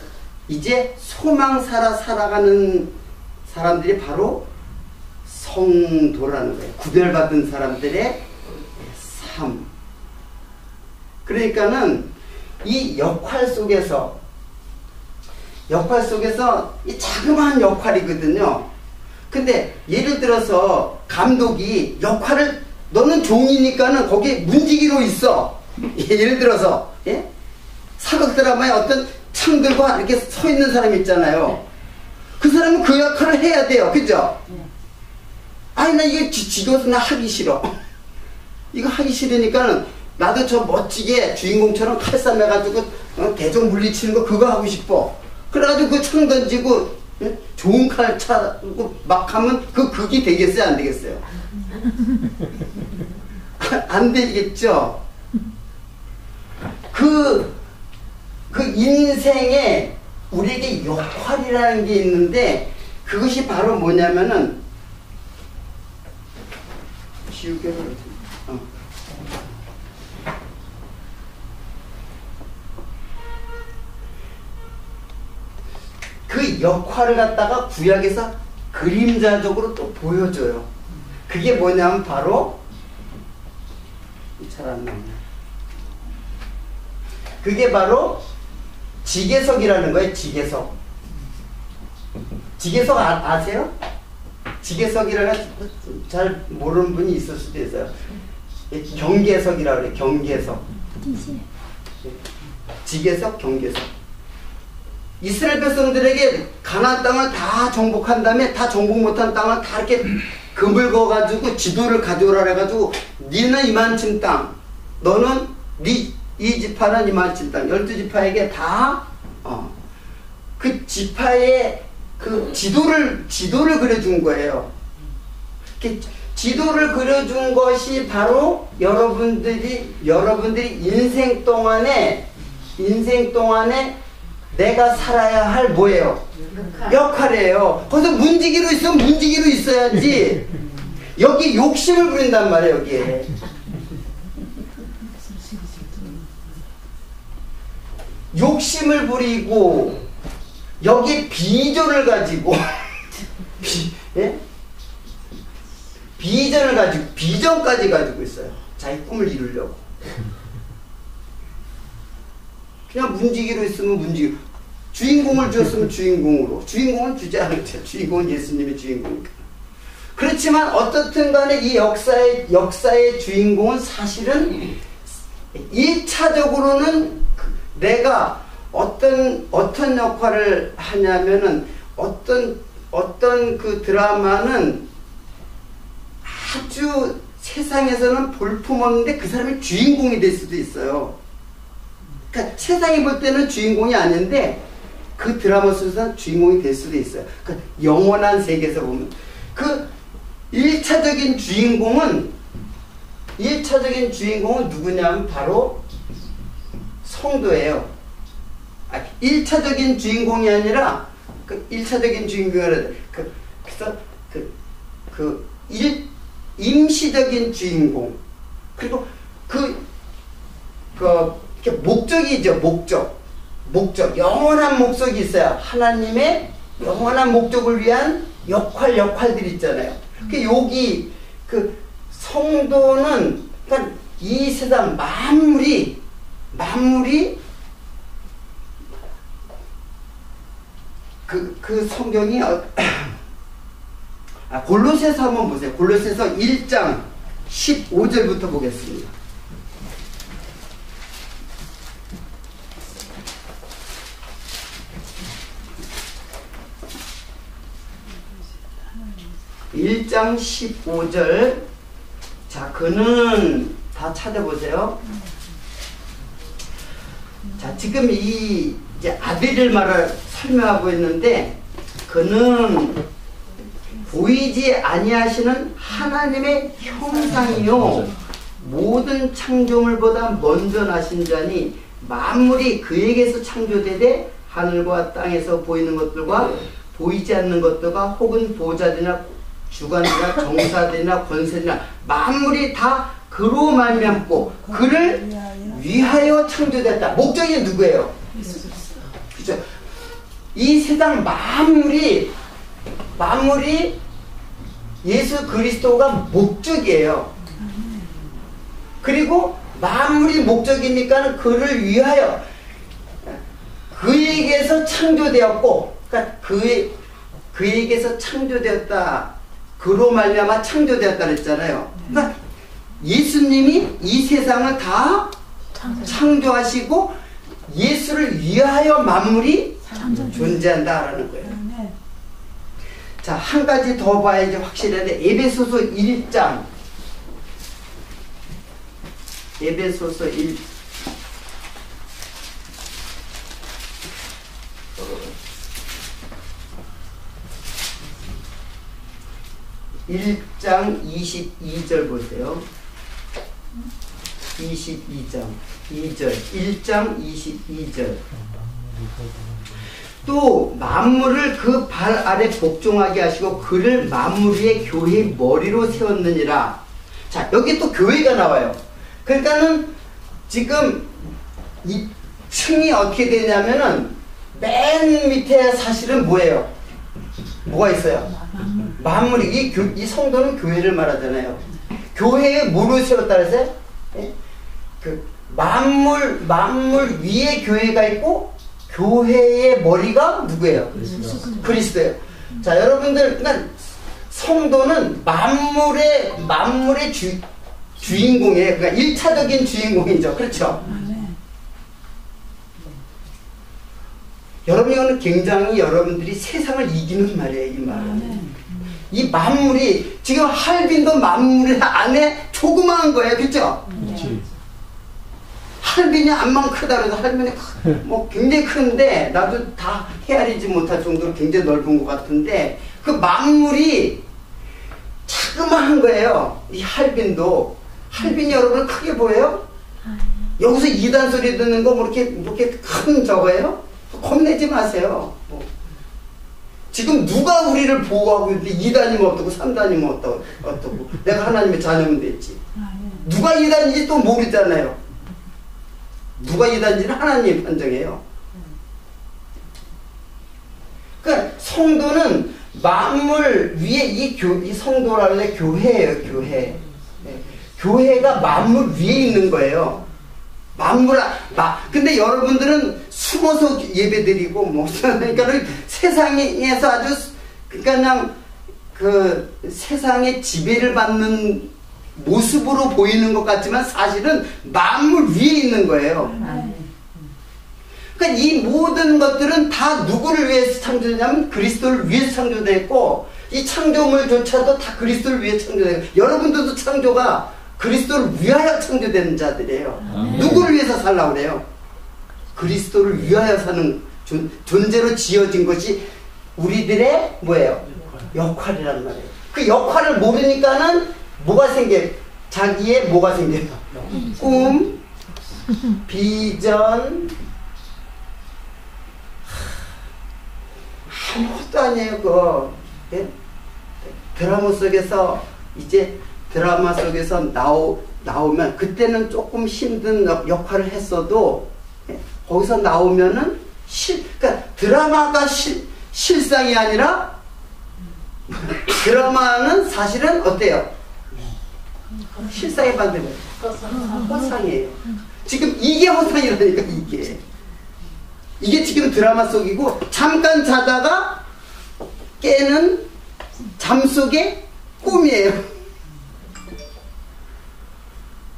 이제 소망 살아가는 사람들이 바로 성도라는 거예요. 구별받은 사람들의 삶. 그러니까는 이 역할 속에서 이 자그마한 역할이거든요. 근데 예를 들어서 감독이 역할을 너는 종이니까는 거기에 문지기로 있어. 예를 들어서 사극 드라마에 어떤 창 들고 이렇게 서 있는 사람 있잖아요. 그 사람은 그 역할을 해야 돼요. 그죠? 아니 나 이게 지겨워서 나 하기 싫어. 이거 하기 싫으니까는 나도 저 멋지게 주인공처럼 칼싸움 해가지고 대적 물리치는 거 그거 하고 싶어. 그래가지고 그 창 던지고 좋은 칼 차고 막 하면 극이 되겠어요? 안 되겠어요? 안 되겠죠? 그 인생에 우리에게 역할이라는 게 있는데 그것이 바로 뭐냐면은 그 역할을 갖다가 구약에서 그림자적으로 또 보여줘요. 그게 뭐냐면 바로 잘 안 나오네. 그게 바로 지계석이라는 거예요. 지계석 아세요? 지계석이라는 잘 모르는 분이 있을 수도 있어요. 경계석이라고 그래요. 경계석. 지계석, 경계석. 이스라엘 백성들에게 가나안 땅을 다 정복한 다음에 다 정복 못한 땅을 다 이렇게 금을 그어가지고 지도를 가져오라 해가지고 니는 이만큼 땅, 너는 이 지파는 이만큼 땅, 12지파에게 다 그 지파의 그 지도를 그려준 거예요. 지도를 그려준 것이 바로 여러분들이 인생 동안에 내가 살아야 할 뭐예요? 역할이에요. 거기서 문지기로 있으면 문지기로 있어야지. 여기 욕심을 부린단 말이에요. 여기에 욕심을 부리고 여기 비전을 가지고 비전까지 가지고 있어요. 자기 꿈을 이루려고. 그냥 문지기로 있으면 문지기. 주인공을 주었으면 주인공으로. 주인공은 주지 않았죠. 주인공은 예수님의 주인공이니까. 그렇지만 어떻든 간에 이 역사의 주인공은 사실은 1차적으로는 내가 어떤 역할을 하냐면은 어떤 그 드라마는 아주 세상에서는 볼품없는데 그 사람이 주인공이 될 수도 있어요. 그러니까 세상이 볼 때는 주인공이 아닌데 그 드라마 속에서는 주인공이 될 수도 있어요. 그러니까 영원한 세계에서 보면 그 1차적인 주인공은 누구냐면 바로 성도예요. 1차적인 주인공이 아니라 그 1차적인 주인공을 그래서 임시적인 주인공. 그리고 이렇게 목적이죠. 목적. 영원한 목적이 있어요. 하나님의 영원한 목적을 위한 역할들 있잖아요. 여기 성도는 그러니까 이 세상 만물이 그 성경이 골로새서 한번 보세요. 골로새서 1장 15절부터 보겠습니다. (1장 15절) 자, 그는 다 찾아보세요. 자, 지금 이제 아들을 설명하고 있는데, 그는 보이지 아니하시는 하나님의 형상이요 모든 창조물보다 먼저 나신 자니 만물이 그에게서 창조되되 하늘과 땅에서 보이는 것들과 보이지 않는 것들과 혹은 보좌들이나 주관이나 정사들이나 권세들이나 만물이 다 그로 말미암고 그를 위하여 창조됐다. 목적이 누구예요? 그죠? 이 세상 만물이 예수 그리스도가 목적이에요. 그리고 만물이 목적이니까 그를 위하여 그에게서 창조되었고, 그러니까 그에게서 창조되었다. 그로 말미암아 창조되었다 그랬잖아요. 그러니까 예수님이 이 세상을 다 창조하시고 예수를 위하여 만물이 존재한다라는 거예요. 자, 한 가지 더 봐야지 확실한데, 에베소서 1장. 에베소서 1장 22절 보세요. 22장 2절 1장 22절 또 만물을 그 발 아래 복종하게 하시고 그를 만물 위에 교회의 머리로 세웠느니라. 자, 여기 또 교회가 나와요. 그러니까는 지금 이 층이 어떻게 되냐면은 맨 밑에 사실은 뭐예요? 뭐가 있어요? 만물이 이 성도는 교회를 말하잖아요. 교회에 뭐를 세웠다 그랬어요? 그 만물 위에 교회가 있고 교회의 머리가 누구예요? 그리스도예요. 자, 여러분들, 그러니까 성도는 만물의 주인공이에요. 그러니까 1차적인 주인공이죠. 그렇죠? 여러분, 이거는 굉장히 여러분들이 세상을 이기는 말이에요, 이 말은. 이 만물이, 지금 할빈도 만물 안에 조그마한 거예요. 그렇죠? 할빈이 암만 크다 그래도 할빈이 뭐 굉장히 큰데 나도 다 헤아리지 못할 정도로 굉장히 넓은 것 같은데 그 만물이 자그마한 거예요. 이 할빈도. 할빈이 여러분 크게 보여요? 여기서 이단 소리 듣는 거 뭐 이렇게 큰 저거예요? 겁내지 마세요. 지금 누가 우리를 보호하고 있는데 2단이면 어떻고 3단이면 어떻고 내가 하나님의 자녀면 됐지. 누가 2단인지 또 모르잖아요. 누가 2단인지는 하나님이 판정해요. 그러니까 성도는 만물 위에 이 성도라는 게 교회예요. 교회. 네. 교회가 만물 위에 있는 거예요. 근데 여러분들은 숨어서 예배드리고, 뭐, 그러니까 세상에서 아주, 그냥, 그, 세상의 지배를 받는 모습으로 보이는 것 같지만 사실은 만물 위에 있는 거예요. 그러니까 이 모든 것들은 다 누구를 위해서 창조되냐면 그리스도를 위해서 창조됐고, 이 창조물조차도 다 그리스도를 위해 창조되고, 여러분들도 창조가 그리스도를 위하여 창조된 자들이에요. 누구를 위해서 살라고 그래요? 그리스도를 위하여 사는 존재로 지어진 것이 우리들의 뭐예요? 역할이란 말이에요. 그 역할을 모르니까는 뭐가 생겨요? 자기의 뭐가 생겨요? 꿈, 비전, 아무것도 아니에요. 그거. 예? 드라마 속에서 이제 드라마 속에서 나오면 그때는 조금 힘든 역할을 했어도 예? 거기서 나오면은 그러니까 드라마가 실상이 아니라 드라마는 사실은 어때요? 실상에 반대로 허상이에요. 지금 이게 허상이라니까. 이게 지금 드라마 속이고, 잠깐 자다가 깨는 잠 속의 꿈이에요.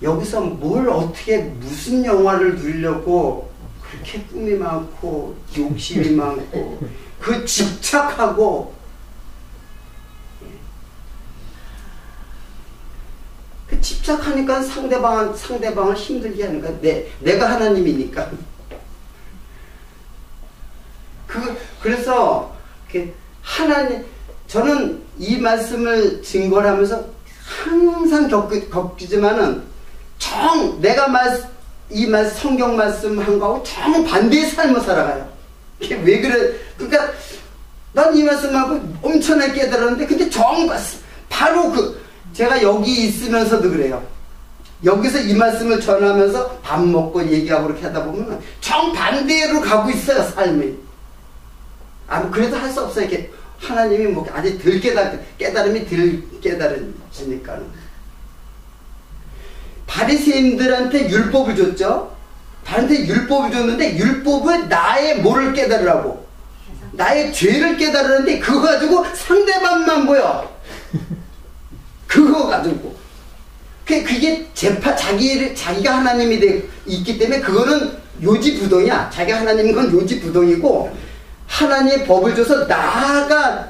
여기서 뭘 어떻게 무슨 영화를 누리려고 그렇게 꿈이 많고 욕심이 많고 그 집착하고, 그 집착하니까 상대방을 힘들게 하는 거야. 내가 하나님이니까. 그래서 저는 이 말씀을 증거를 하면서 항상 겪지만은 내가 이 성경 말씀 한 거하고 정반대의 삶을 살아가요. 이게 왜 그래? 그러니까 난 이 말씀하고 엄청나게 깨달았는데, 근데 바로 제가 여기 있으면서도 그래요. 여기서 이 말씀을 전하면서 밥 먹고 얘기하고 그렇게 하다 보면 정반대로 가고 있어요, 삶이. 그래도 할 수 없어요. 이렇게 하나님이 뭐 아직 깨달음이 덜 깨달아지니까는. 바리새인들한테 율법을 줬죠. 바리새인한테 율법을 줬는데, 율법은 나의 뭐를 깨달으라고? 나의 죄를 깨달으는데, 그거 가지고 상대방만 보여. 그거 가지고. 그게 자기가 하나님이 있기 때문에 그거는 요지부동이야. 자기가 하나님인 건 요지부동이고, 하나님의 법을 줘서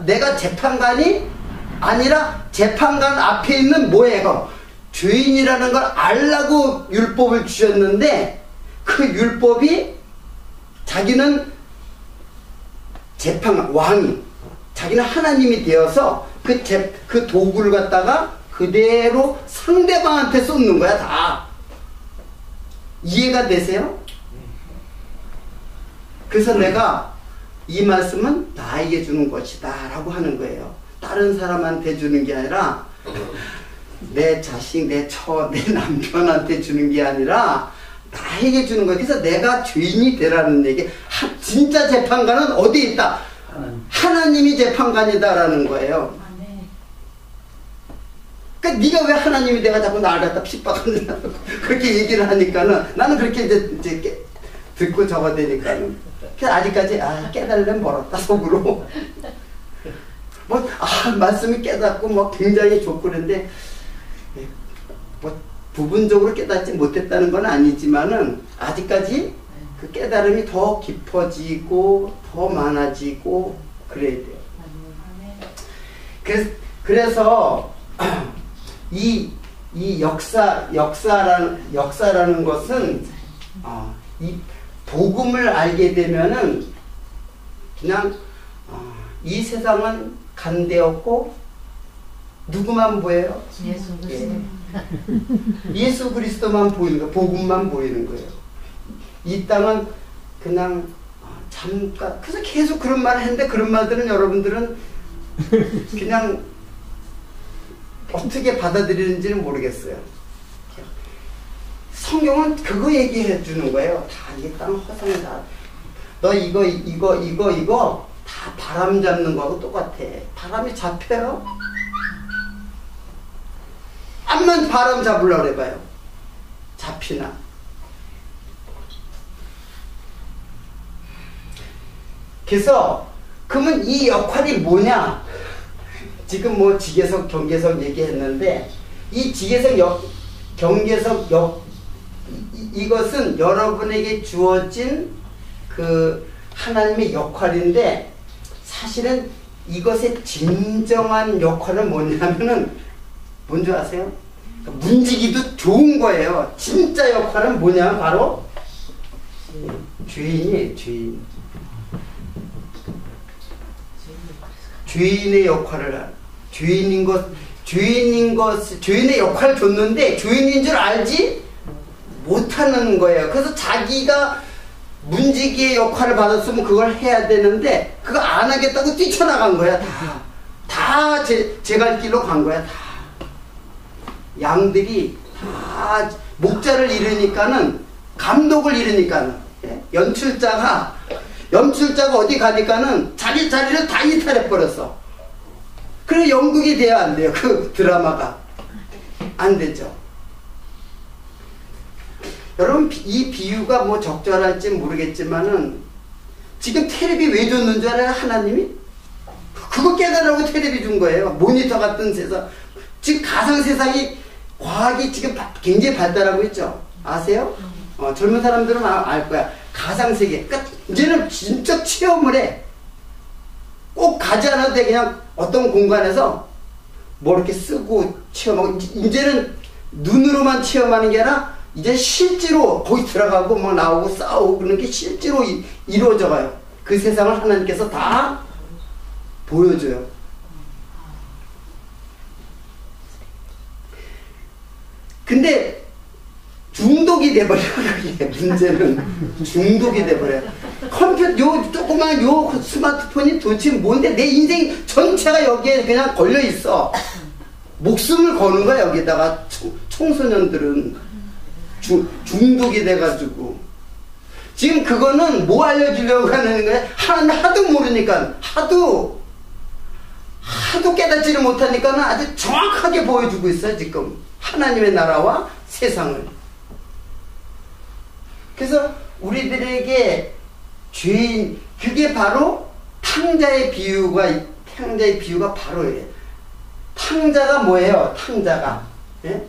내가 재판관이 아니라 재판관 앞에 있는 뭐예요? 죄인이라는 걸 알라고 율법을 주셨는데, 그 율법이 자기는 재판관, 왕이, 자기는 하나님이 되어서 그 도구를 갖다가 그대로 상대방한테 쏟는 거야, 다. 이해가 되세요? 그래서 내가 이 말씀은 나에게 주는 것이다 라고 하는 거예요. 다른 사람한테 주는 게 아니라 내 자식, 내 남편한테 주는 게 아니라 나에게 주는 거예요. 그래서 내가 죄인이 되라는 얘기. 진짜 재판관은 어디에 있다? 하나님이 재판관이다라는 거예요. 그러니까 네가 왜 하나님이 내가 자꾸 나를 갖다 핍박하느냐 그렇게 얘기를 하니까는 나는 그렇게 이제 듣고 적어대니까는 아직까지 깨달으려면 멀었다 속으로. 말씀이 깨닫고 굉장히 좋고 그런데 부분적으로 깨닫지 못했다는 건 아니지만은 아직까지 그 깨달음이 더 깊어지고 더 많아지고 그래야 돼요. 그래서 이 역사라는 것은 이 복음을 알게 되면은 그냥 이 세상은 간대였고 누구만 보여요? 예수 그리스도. 예수 그리스도만 보이는 거예요. 복음만 보이는 거예요. 이 땅은 그냥 잠깐. 그래서 계속 그런 말을 했는데 그런 말들은 여러분들은 그냥 어떻게 받아들이는지는 모르겠어요. 성경은 그거 얘기해 주는 거예요. 다 이게 땅 허상이다. 너 이거 다 바람 잡는 거하고 똑같아. 바람이 잡혀요? 암만 바람 잡으려고 해봐요. 잡히나. 그래서 그러면 이 역할이 뭐냐? 지금 뭐 지계석, 경계석 얘기했는데 이 지계석, 경계석 이것은 여러분에게 주어진 그 하나님의 역할인데 사실은 이것의 진정한 역할은 뭐냐면은 뭔지 아세요? 문지기도 좋은 거예요. 진짜 역할은 뭐냐면 바로 죄인이에요. 죄인의 역할을 하는, 죄인의 역할을 줬는데 죄인인 줄 알지 못하는 거예요. 그래서 자기가 문지기의 역할을 받았으면 그걸 해야 되는데 그거 안 하겠다고 뛰쳐나간 거야. 다 제 갈 길로 간 거야. 다 양들이 다 목자를 잃으니까는, 감독을 잃으니까는, 연출자가 어디 가니까는 자기 자리를 다 이탈해 버렸어. 그래 연극이 돼야 안 돼요. 그 드라마가 안 되죠. 여러분 이 비유가 뭐 적절할지 모르겠지만은 지금 텔레비 왜 줬는 줄 알아요? 하나님이 그거 깨달으라고 텔레비 준 거예요. 모니터 같은 세상. 지금 가상 세상이, 과학이 지금 굉장히 발달하고 있죠. 아세요? 젊은 사람들은 알 거야. 가상 세계. 그러니까 이제는 진짜 체험을 해. 꼭 가지 않아도 돼. 그냥 어떤 공간에서 뭐 이렇게 쓰고 체험하고. 이제는 눈으로만 체험하는 게 아니라 이제 실제로 거기 들어가고 막 나오고 싸우고 그런 게 실제로 이루어져 가요. 그 세상을 하나님께서 다 보여줘요. 근데 중독이 돼버려요. 그게 문제는 중독이 돼버려요. 컴퓨터 조그만 스마트폰이 도대체 뭔데 내 인생 전체가 여기에 그냥 걸려 있어. 목숨을 거는 거야. 여기다가 청소년들은 중독이 돼가지고 지금 그거는 뭐 알려주려고 하는 거야? 하도 모르니까, 하도 깨닫지를 못하니까 아주 정확하게 보여주고 있어요. 지금 하나님의 나라와 세상을. 그래서 우리들에게 죄인, 그게 바로 탕자의 비유가 바로 이래요. 탕자가 뭐예요? 탕자가, 예?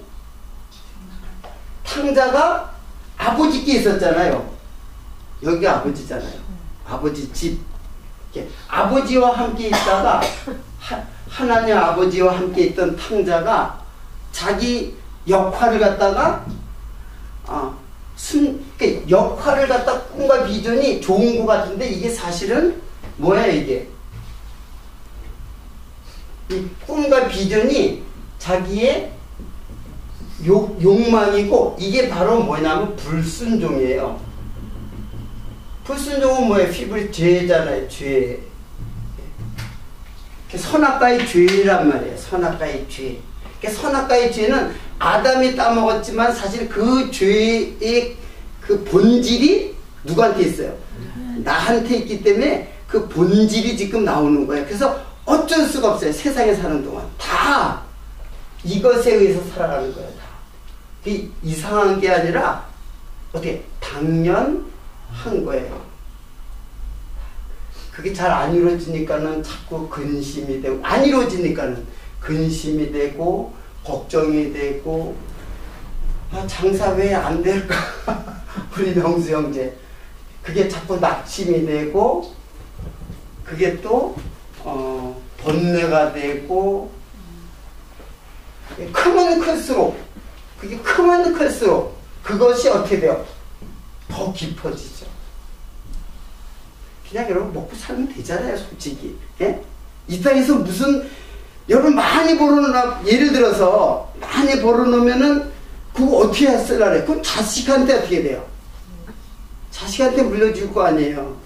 탕자가 아버지께 있었잖아요. 여기 아버지잖아요. 아버지 집. 아버지와 함께 있다가 하나님 아버지와 함께 있던 탕자가 자기 역할을 갖다가 역할을 갖다 꿈과 비전이 좋은 것 같은데 이게 사실은 뭐예요? 이게 이 꿈과 비전이 자기의 욕망이고, 이게 바로 뭐냐면 불순종이에요. 불순종은 뭐예요? 피부리 죄잖아요. 죄. 선악과의 죄란 말이에요. 선악과의 죄. 선악과의 죄는 아담이 따먹었지만 사실 그 죄의 그 본질이 누구한테 있어요? 나한테 있기 때문에 그 본질이 지금 나오는 거예요. 그래서 어쩔 수가 없어요. 세상에 사는 동안 다 이것에 의해서 살아가는 거예요. 다. 그게 이상한 게 아니라 어떻게 당연한 거예요. 그게 잘 안 이루어지니까는 자꾸 근심이 되고, 안 이루어지니까는 근심이 되고 걱정이 되고, 장사 왜 안 될까? 우리 명수 형제. 그게 자꾸 낙심이 되고, 그게 또 번뇌가 되고, 크면 클수록, 그게 크면 클수록 그것이 어떻게 돼요? 더 깊어지죠. 그냥 여러분 먹고 살면 되잖아요, 솔직히. 예? 이 땅에서 무슨, 여러분 많이 벌어놓으면, 예를 들어서 많이 벌어놓으면은 그거 어떻게 쓰려래? 그럼 자식한테 어떻게 돼요? 자식한테 물려줄 거 아니에요.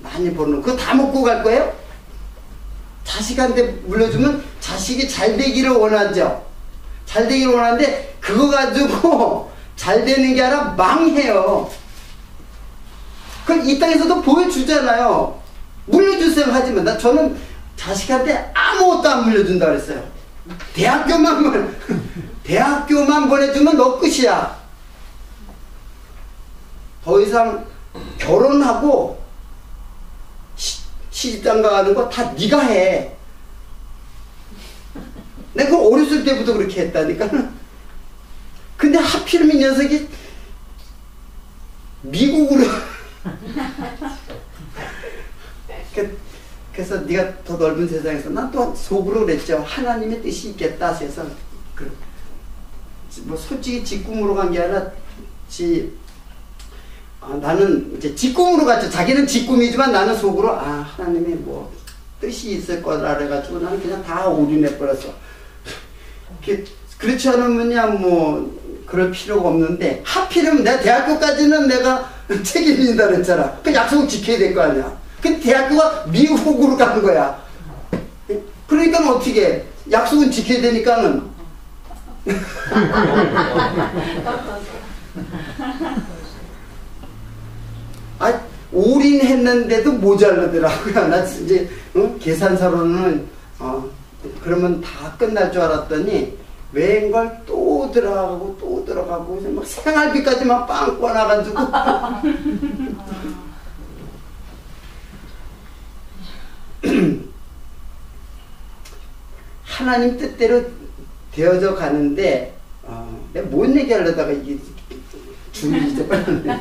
많이 벌어놓으면 그거 다 먹고 갈 거예요? 자식한테 물려주면 자식이 잘 되기를 원하죠. 잘 되기를 원하는데 그거 가지고 잘 되는 게 아니라 망해요. 그럼 이 땅에서도 보여주잖아요. 물려주세요 하지만 저는 자식한테 아무것도 안 물려준다 그랬어요. 대학교만 대학교만 보내주면 너 끝이야. 더 이상 결혼하고 시집장가 가는 거 다 네가 해. 내가 어렸을 때부터 그렇게 했다니까. 근데 하필이면 이 녀석이 미국으로 그래서 네가 더 넓은 세상에서 난 또 속으로 그랬죠. 하나님의 뜻이 있겠다 해서 뭐 솔직히 지 꿈으로 간 게 아니라 나는 이제 지 꿈으로 갔죠. 자기는 지 꿈이지만 나는 속으로 하나님의 뭐 뜻이 있을 거라 그래가지고 나는 그냥 다 올인해 버렸어. 그렇지 않으면야 뭐 그럴 필요가 없는데 하필이면 내가 대학교까지는 내가 책임진다 그랬잖아. 그 약속을 지켜야 될 거 아니야. 그 대학교가 미국으로 간 거야. 그러니까 어떻게 해? 약속은 지켜야 되니까는 올인했는데도 모자르더라고요. 나 이제 계산서로는 그러면 다 끝날 줄 알았더니 웬걸 또 들어가고 또 들어가고 막 생활비까지만 빵 꺼놔가지고 하나님 뜻대로 되어져 가는데 내가 뭔 얘기하려다가 이게 줄이 잊어버렸네.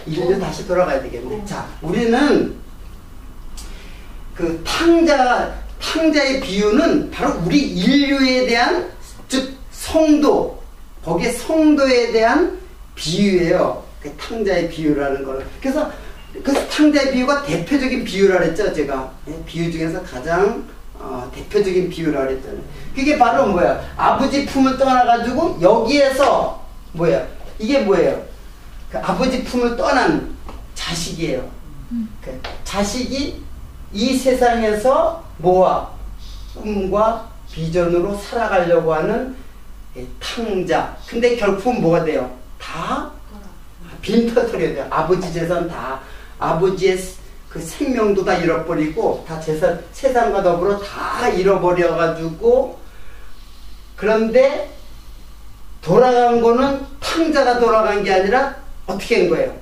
이제 다시 돌아가야 되겠네. 자, 우리는 그 탕자의 비유는 바로 우리 인류에 대한, 즉 성도, 거기에 성도에 대한 비유예요. 그 탕자의 비유라는 거는. 그래서 그 탕자의 비유가 대표적인 비유라 그랬죠, 제가. 비유 중에서 가장 대표적인 비유라 그랬잖아요. 그게 바로 뭐야? 아버지 품을 떠나가지고 여기에서 뭐야? 이게 뭐예요? 그 아버지 품을 떠난 자식이에요. 그 자식이 이 세상에서 뭐와 꿈과 비전으로 살아가려고 하는 탕자. 근데 결국은 뭐가 돼요? 다 빈터터려야 돼요. 아버지 재산 다, 아버지의 그 생명도 다 잃어버리고 다 재산, 세상과 더불어 다 잃어버려가지고, 그런데 돌아간 거는 탕자가 돌아간 게 아니라 어떻게 한 거예요?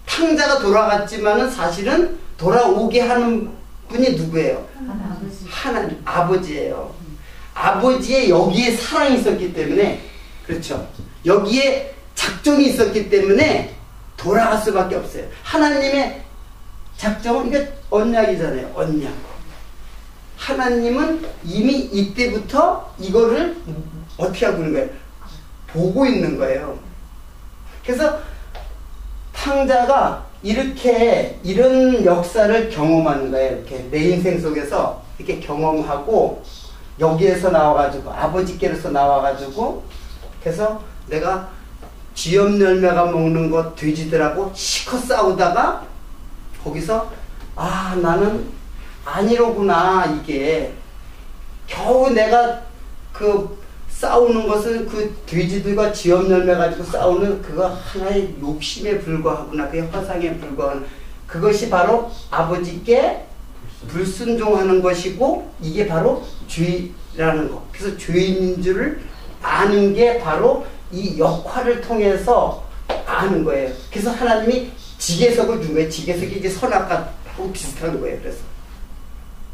탕자가 돌아갔지만은 사실은 돌아오게 하는 분이 누구예요? 하나님, 아버지예요. 아버지의 여기에 사랑이 있었기 때문에, 그렇죠. 여기에 작정이 있었기 때문에 돌아갈 수밖에 없어요. 하나님의 작정은, 이게 언약이잖아요. 언약. 하나님은 이미 이때부터 이거를 어떻게 하고 있는 거예요? 보고 있는 거예요. 그래서 탕자가 이렇게 이런 역사를 경험하는 거예요. 이렇게 내 인생 속에서 이렇게 경험하고 여기에서 나와가지고 아버지께로서 나와가지고, 그래서 내가 쥐염 열매가 먹는 것 돼지들하고 시커 싸우다가 거기서 나는 아니로구나. 이게 겨우 내가 그 싸우는 것은 그 돼지들과 쥐염 열매 가지고 싸우는 그거 하나의 욕심에 불과하구나. 그게 화상에 불과한, 그것이 바로 아버지께 불순종하는 것이고, 이게 바로 죄라는 것. 그래서 죄인인 줄을 아는 게 바로 이 역할을 통해서 아는 거예요. 그래서 하나님이 지계석을 준 거예요. 지계석이 이제 선악과하고 비슷한 거예요. 그래서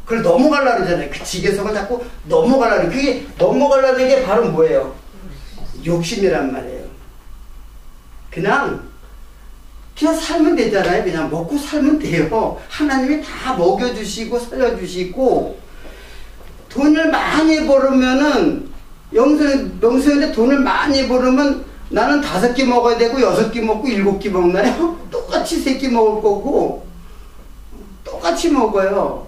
그걸 넘어가려고 그러잖아요. 그 지계석을 자꾸 넘어가려고. 그게 넘어가려는 게 바로 뭐예요? 욕심이란 말이에요. 그냥 살면 되잖아요. 그냥 먹고 살면 돼요. 하나님이 다 먹여주시고 살려주시고, 돈을 많이 벌으면은 명수인데 돈을 많이 벌으면 나는 5끼 먹어야 되고 6끼 먹고 7끼 먹나요? 똑같이 3끼 먹을 거고 똑같이 먹어요.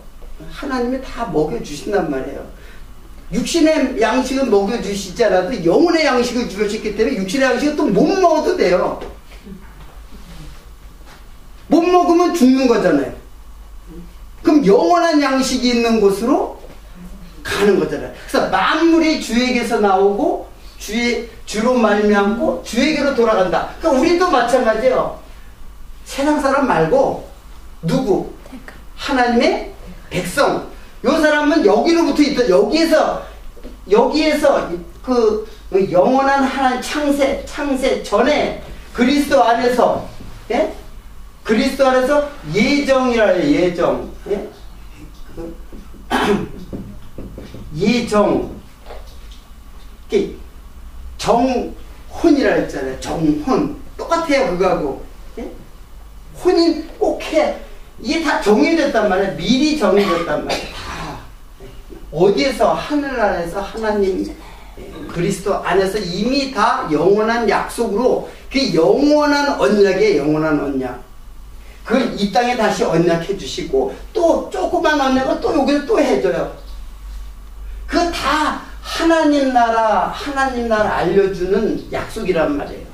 하나님이 다 먹여주신단 말이에요. 육신의 양식은 먹여주시지 않아도 영혼의 양식을 주셨기 때문에 육신의 양식은 또 못 먹어도 돼요. 못 먹으면 죽는 거잖아요. 그럼 영원한 양식이 있는 곳으로 가는 거잖아요. 그래서 만물이 주에게서 나오고 주로 말미암고 주에게로 돌아간다. 그러니까 우리도 마찬가지예요. 세상 사람 말고 누구? 하나님의 백성. 요 사람은 여기로부터 있다. 여기에서 여기에서 그 영원한 하나님 창세 전에 그리스도 안에서, 예? 그리스도 안에서 예정이라 해요. 예정. 예? 예정. 정혼이라 했잖아요. 정혼. 똑같아요, 그거하고. 예? 혼인 꼭 해. 이게 다 정해졌단 말이에요. 미리 정해졌단 말이에요. 다. 어디에서? 하늘 안에서 하나님, 그리스도 안에서 이미 다 영원한 약속으로, 그 영원한 언약이에요. 영원한 언약. 그걸 이 땅에 다시 언약해 주시고, 또 조그만 언약을 또 여기서 또 해줘요. 그거 다 하나님 나라 알려주는 약속이란 말이에요.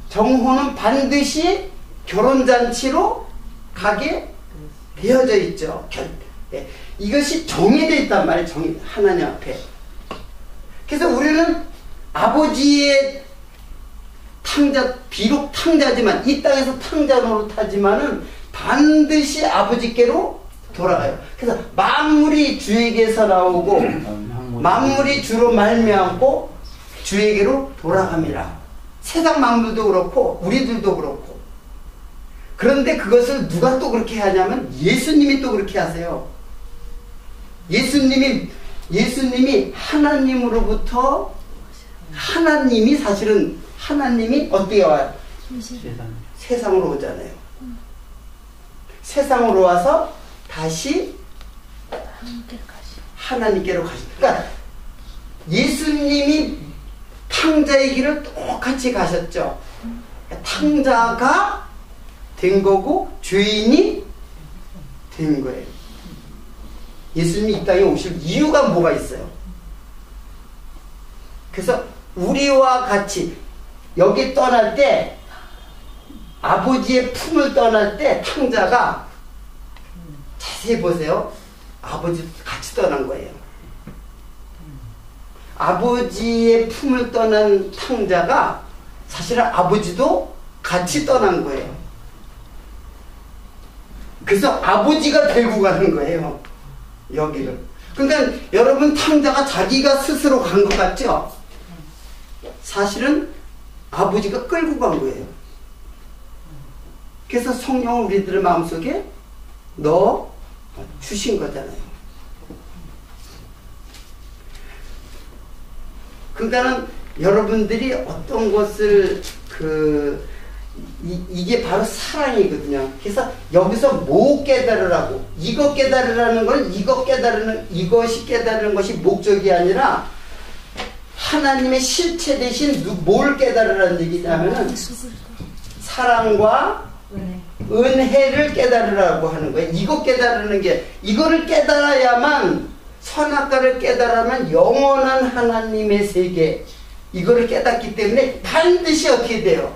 정혼은 반드시 결혼잔치로 가게 되어져 있죠. 네. 이것이 정해져 있단 말이에요. 하나님 앞에. 그래서 우리는 아버지의 비록 탕자지만, 이 땅에서 탕자 노릇하지만은 반드시 아버지께로 돌아가요. 그래서 만물이 주에게서 나오고 만물이 주로 말미암고 주에게로 돌아갑니다. 세상 만물도 그렇고 우리들도 그렇고. 그런데 그것을 누가 또 그렇게 하냐면 예수님이 또 그렇게 하세요. 예수님이 하나님으로부터, 하나님이 사실은, 하나님이 어떻게 와요? 세상으로 오잖아요. 세상으로 와서 다시 하나님께로 가시죠. 그러니까 예수님이 탕자의 길을 똑같이 가셨죠. 탕자가 된 거고 죄인이 된 거예요. 예수님이 이 땅에 오실 이유가 뭐가 있어요? 그래서 우리와 같이 여기 떠날 때, 아버지의 품을 떠날 때 탕자가, 자세히 보세요. 아버지 같이 떠난 거예요. 아버지의 품을 떠난 탕자가 사실은 아버지도 같이 떠난 거예요. 그래서 아버지가 데리고 가는 거예요. 여기를. 그러니까 여러분, 탕자가 자기가 스스로 간 것 같죠? 사실은 아버지가 끌고 간 거예요. 그래서 성령을 우리들의 마음속에 넣어 주신 거잖아요. 그러니까는 여러분들이 어떤 것을 이게 바로 사랑이거든요. 그래서 여기서 뭐 깨달으라고, 이거 깨달으라는 건 이것이 깨달으는 것이 목적이 아니라 하나님의 실체 대신 뭘 깨달으라는 얘기냐면은 사랑과 은혜를 깨달으라고 하는 거예요. 이거 깨달으는 게, 이거를 깨달아야만, 선악과를 깨달아야만 영원한 하나님의 세계, 이거를 깨닫기 때문에 반드시 어떻게 돼요?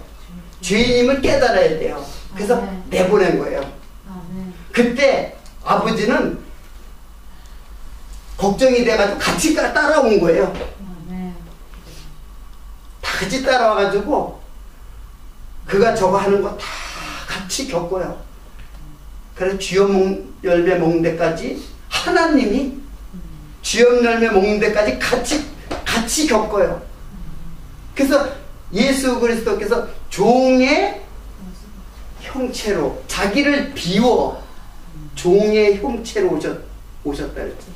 죄인임을 깨달아야 돼요. 그래서 내보낸 거예요. 그때 아버지는 걱정이 돼가지고 같이 따라온 거예요. 다 같이 따라와가지고 그가 저거 하는 거 다 같이 겪어요. 그래서 주엽 열매 먹는 데까지, 하나님이 주엽 열매 먹는 데까지 같이 겪어요. 그래서 예수 그리스도께서 종의 형체로, 자기를 비워 종의 형체로 오셨다 그랬죠.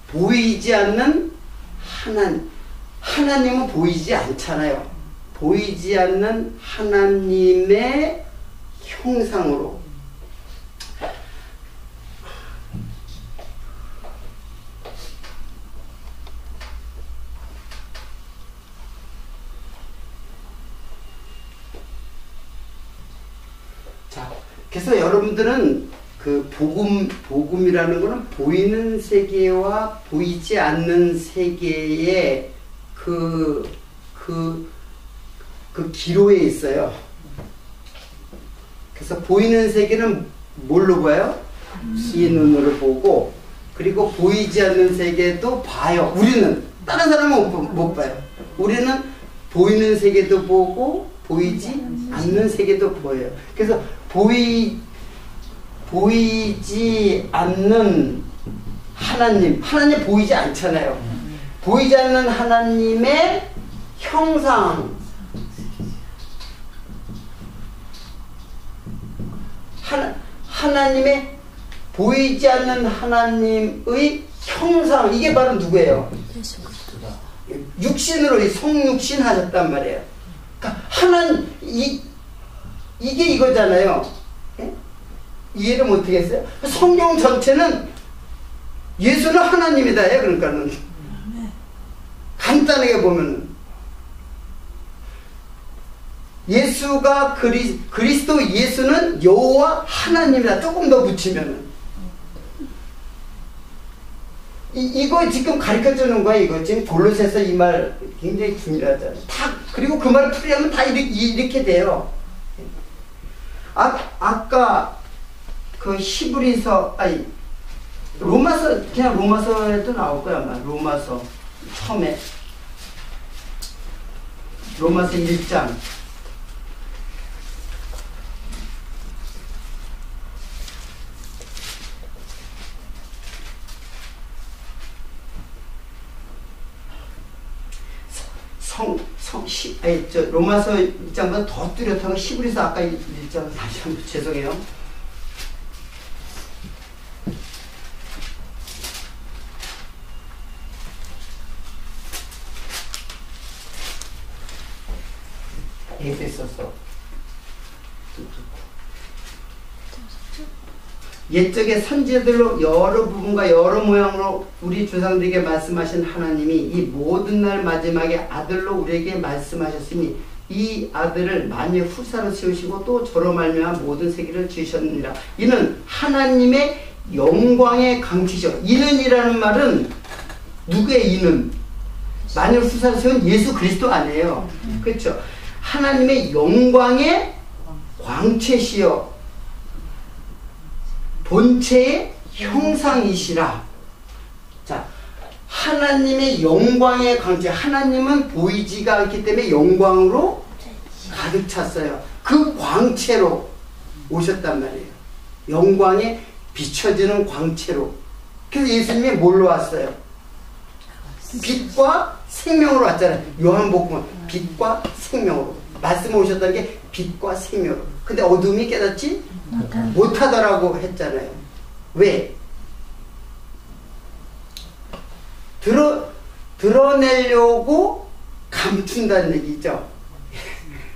보이지 않는 하나님은 보이지 않잖아요. 보이지 않는 하나님의 형상으로. 자, 그래서 여러분들은 그 복음이라는 거는 보이는 세계와 보이지 않는 세계의 그 기로에 있어요. 그래서 보이는 세계는 뭘로 봐요? 이 눈으로 보고, 그리고 보이지 않는 세계도 봐요. 우리는, 다른 사람은 못 봐요. 우리는 보이는 세계도 보고 보이지 않는 세계도 보여요. 그래서 보이지 않는 하나님 보이지 않잖아요. 보이지 않는 하나님의 형상, 하나님의 보이지 않는 하나님의 형상, 이게 바로 누구예요? 육신으로 성육신 하셨단 말이에요. 그러니까 이게 이거잖아요. 예? 이해를 못하겠어요? 성경 전체는 예수는 하나님이다. 그러니까는 간단하게 보면 예수가 그리스도 예수는 여호와 하나님이다. 조금 더 붙이면은 이거 지금 가르쳐주는 거야. 이거 지금 골로새서 이 말 굉장히 중요하잖아요. 다 그리고 그 말을 풀이하면 다 이렇게 돼요. 아까 그 히브리서 로마서, 그냥 로마서에도 나올 거야 아마. 로마서 처음에 로마서 1장 로마서 1장보다 더 뚜렷한 히브리서 아까 1장 다시 한번 죄송해요. 에베소서 옛적의 선지자들로 여러 부분과 여러 모양으로 우리 조상들에게 말씀하신 하나님이 이 모든 날 마지막에 아들로 우리에게 말씀하셨으니 이 아들을 만유의 후사로 세우시고 또 저로 말미암아 모든 세계를 지으셨느니라. 이는 하나님의 영광의 강치죠. 이는이라는 말은 누구의 이는? 만유의 후사로 세운 예수 그리스도 아니에요. 그렇죠? 하나님의 영광의 광채시여 본체의 형상이시라. 자, 하나님의 영광의 광채. 하나님은 보이지가 않기 때문에 영광으로 가득 찼어요. 그 광채로 오셨단 말이에요. 영광에 비춰지는 광채로. 그래서 예수님이 뭘로 왔어요? 빛과 생명으로 왔잖아요. 요한복음은 빛과 생명으로 말씀 오셨다는 게 빛과 생명으로. 근데 어둠이 깨닫지 못하더라고 했잖아요. 왜? 드러내려고 감춘다는 얘기죠.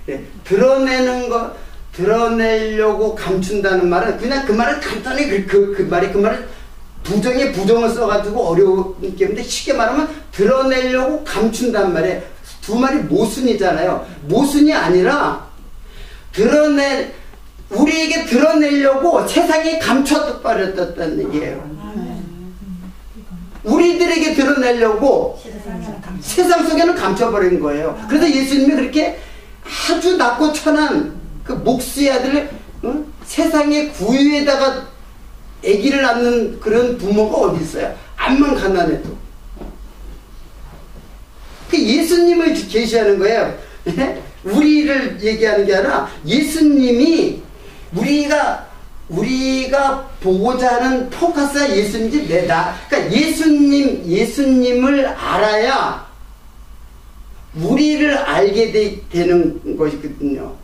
네, 드러내려고 감춘다는 말은 그냥 그 말을 간단히 그 말을 부정을 써가지고 어려운 게 없는데 쉽게 말하면 드러내려고 감춘단 말이에요. 두 말이 모순이잖아요. 모순이 아니라 우리에게 드러내려고 세상에 감춰버렸다는 얘기예요. 우리들에게 드러내려고 세상 속에는 감춰버린 거예요. 그래서 예수님이 그렇게 아주 낮고 천한 그 목수의 아들을 세상의 구유에다가 아기를 낳는 그런 부모가 어디 있어요? 암만 가난해도. 그 예수님을 계시하는 거예요. 우리를 얘기하는 게 아니라 예수님이 우리가 보고자 하는 포커스가 예수님이지 그러니까 예수님을 알아야 우리를 알게 되는 것이거든요.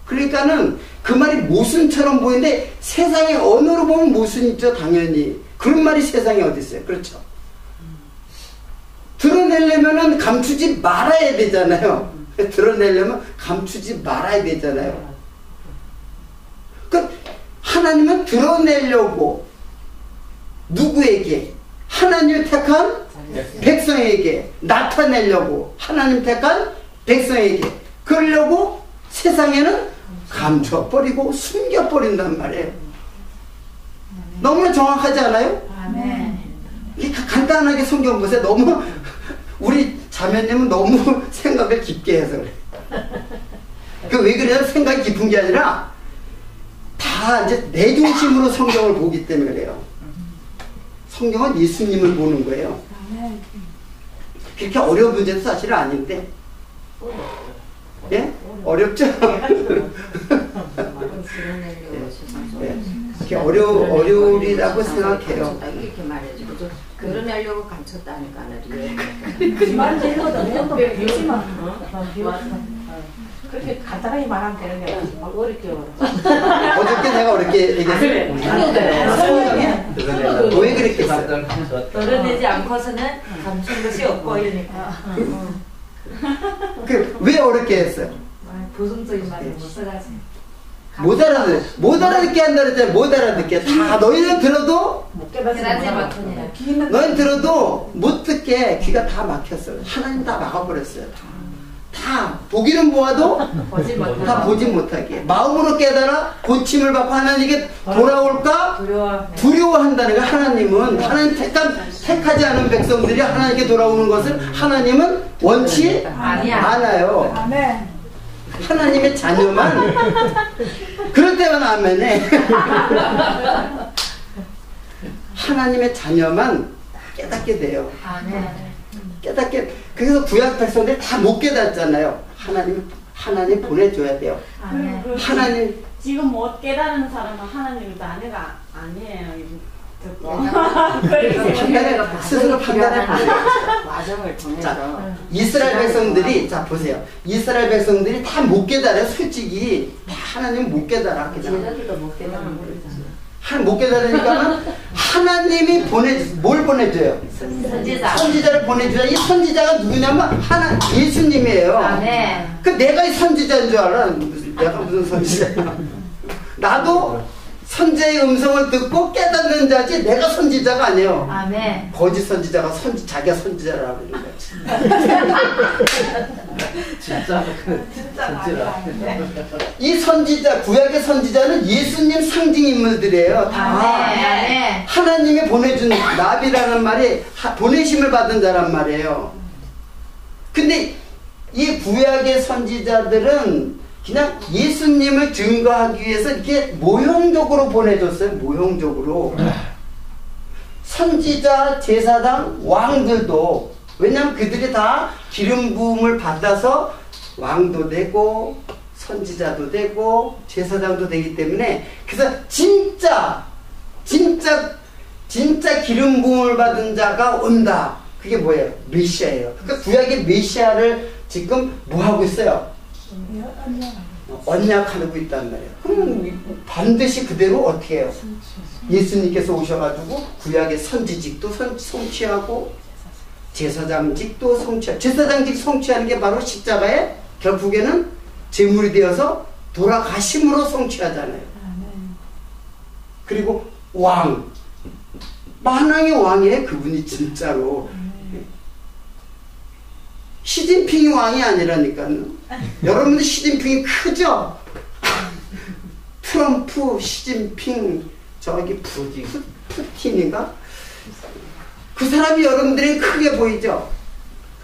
그러니까는 그 말이 모순처럼 보이는데 세상의 언어로 보면 모순이죠, 당연히. 그런 말이 세상에 어디 있어요? 그렇죠. 드러내려면 감추지 말아야 되잖아요. 드러내려면 감추지 말아야 되잖아요. 하나님은 드러내려고 누구에게? 하나님을 택한 백성에게 나타내려고 하나님 택한 백성에게 그러려고 세상에는 감춰버리고 숨겨버린단 말이에요. 너무나 정확하지 않아요? 아멘. 간단하게 성경 보세요. 너무 우리 자매님은 너무 생각을 깊게 해서 그래. 왜 그래요? 생각이 깊은 게 아니라 다 이제 내 중심으로 성경을 보기 때문에 그래요. 성경은 예수님을 보는 거예요. 그렇게 어려운 문제도 사실은 아닌데. 예? 어렵죠? 어려우리라고 생각해요. 이렇게 말해주고 결혼하려고 감췄다니까는 말도 읽어도 그렇게 간단하게 말하면 되는 게 막 어렵게 어저께 내가 어렵게 얘기했어요. 왜 그렇게 했어요? 드러내지 않고서는 감춘 것이 없고 이러니까. 왜 어렵게 했어요? 부정적인 말을 못 써가지고. 못 알아듣게 한다 그랬잖아요. 못 알아듣게. 다 너희는 들어도 너희는 들어도 못 듣게 귀가 다 막혔어요. 하나님 다 막아버렸어요. 다 보기는 보아도 다 보지 못하게. 마음으로 깨달아 고침을 받고 하나님께 돌아올까 두려워한다는 거예요. 하나님 택하지 않은 백성들이 하나님께 돌아오는 것을 하나님은 원치 않아요. 하나님의 자녀만 그럴 때만 아멘해. 하나님의 자녀만 깨닫게 돼요. 깨닫게. 그래서 구약 백성들이 다 못 깨닫잖아요. 하나님 보내줘야 돼요. 하나님 지금 못 깨달은 사람은 하나님의 자녀가 아니에요. 스스로 판단해 보세요. 과정을 통해서 이스라엘 백성들이 자 보세요. 이스라엘 백성들이 다 못 깨달아요. 솔직히 다 하나님 못 깨달아. 제자들도 못 깨달은 거잖아요. 못 깨달으니까 하나님이 뭘 보내줘요? 선지자를 보내줘요. 이 선지자가 누구냐면 예수님이에요. 그 내가 이 선지자인 줄 알아. 내가 무슨 선지자야? 나도 선지자의 음성을 듣고 깨닫는 자지 내가 선지자가 아니에요. 거짓 선지자가 자기가 선지자라고 그러는 거지. 진짜 이 선지자, 구약의 선지자는 예수님 상징 인물들이에요. 하나님이 보내준 나비라는 말이 보내심을 받은 자란 말이에요. 근데 이 구약의 선지자들은 그냥 예수님을 증거하기 위해서 이렇게 모형적으로 보내줬어요. 모형적으로. 선지자, 제사장, 왕들도 왜냐하면 그들이 다 기름 부음을 받아서 왕도 되고 선지자도 되고 제사장도 되기 때문에 그래서 진짜 기름 부음을 받은 자가 온다. 그게 뭐예요? 메시아예요. 그러니까 구약의 메시아를 지금 뭐 하고 있어요? 언약하고 있단 말이에요. 그럼 반드시 그대로 어떻게 해요? 예수님께서 오셔가지고 구약의 선지직도 성취하고 제사장직도 성취하고 제사장직 성취하는 게 바로 십자가에 결국에는 제물이 되어서 돌아가심으로 성취하잖아요. 그리고 만왕의 왕이에요. 그분이 진짜로. 시진핑이 왕이 아니라니까요. 여러분들 시진핑이 크죠? 트럼프, 시진핑, 저기 푸틴인가? 그 사람이 여러분들이 크게 보이죠?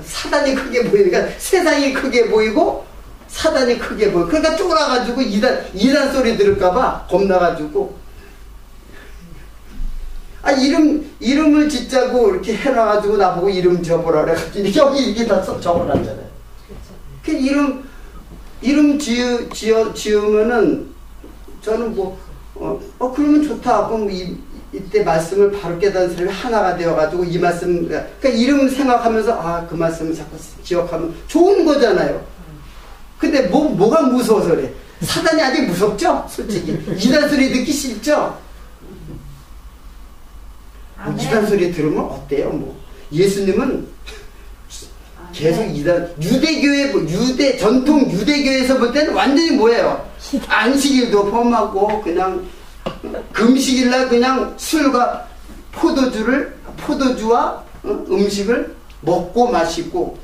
사단이 크게 보이니까 세상이 크게 보이고 사단이 크게 보이고 그러니까 쫄아가지고 이단 소리 들을까봐 겁나가지고 이름을 짓자고 이렇게 해놔가지고 나보고 이름 지어보라 그래가지고 여기 이렇게 다 적어놨잖아요. 그 이름 지으면은 저는 그러면 좋다. 그럼 이때 말씀을 바로 깨닫는 사람이 하나가 되어가지고 이 말씀, 그러니까 이름 생각하면서 그 말씀을 자꾸 기억하면 좋은 거잖아요. 근데 뭐가 무서워서 그래? 사단이 아직 무섭죠? 솔직히. 이단 소리 듣기 싫죠? 이단 소리 들으면 어때요? 예수님은 계속 이단, 전통 유대교에서 볼 때는 완전히 뭐예요? 안식일도 범하고, 그냥, 금식일날 그냥 술과 포도주와 음식을 먹고 마시고,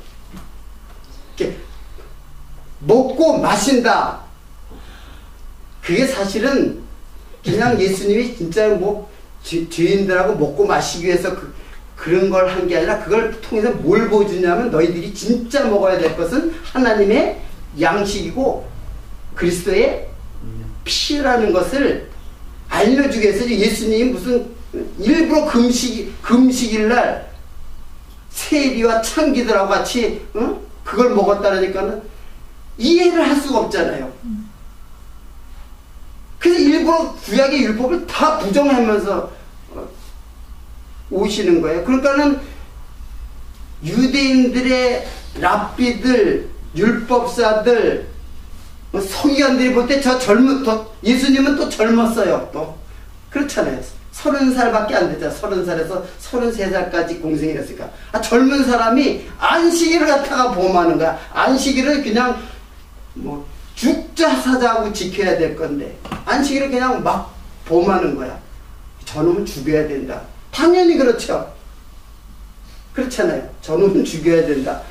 이렇게 먹고 마신다. 그게 사실은 그냥 예수님이 진짜 죄인들하고 먹고 마시기 위해서 그런 걸 한 게 아니라 그걸 통해서 뭘 보여주냐면 너희들이 진짜 먹어야 될 것은 하나님의 양식이고 그리스도의 피라는 것을 알려주기 위해서 예수님이 무슨 일부러 금식일날 세리와 창기들하고 같이 그걸 먹었다니까는 이해를 할 수가 없잖아요. 그래서 일부러 구약의 율법을 다 부정하면서 오시는 거예요. 그러니까는 유대인들의 랍비들, 율법사들, 서기관들이 볼 때 예수님은 또 젊었어요. 또 그렇잖아요. 30살밖에 안 됐잖아. 30살에서 33살까지 공생이었으니까. 젊은 사람이 안식일을 갖다가 범하는 거야. 안식일을 그냥 뭐 죽자 사자하고 지켜야 될 건데 안식일을 그냥 막 범하는 거야. 저놈은 죽여야 된다. 당연히 그렇죠. 그렇잖아요. 저놈은 죽여야 된다.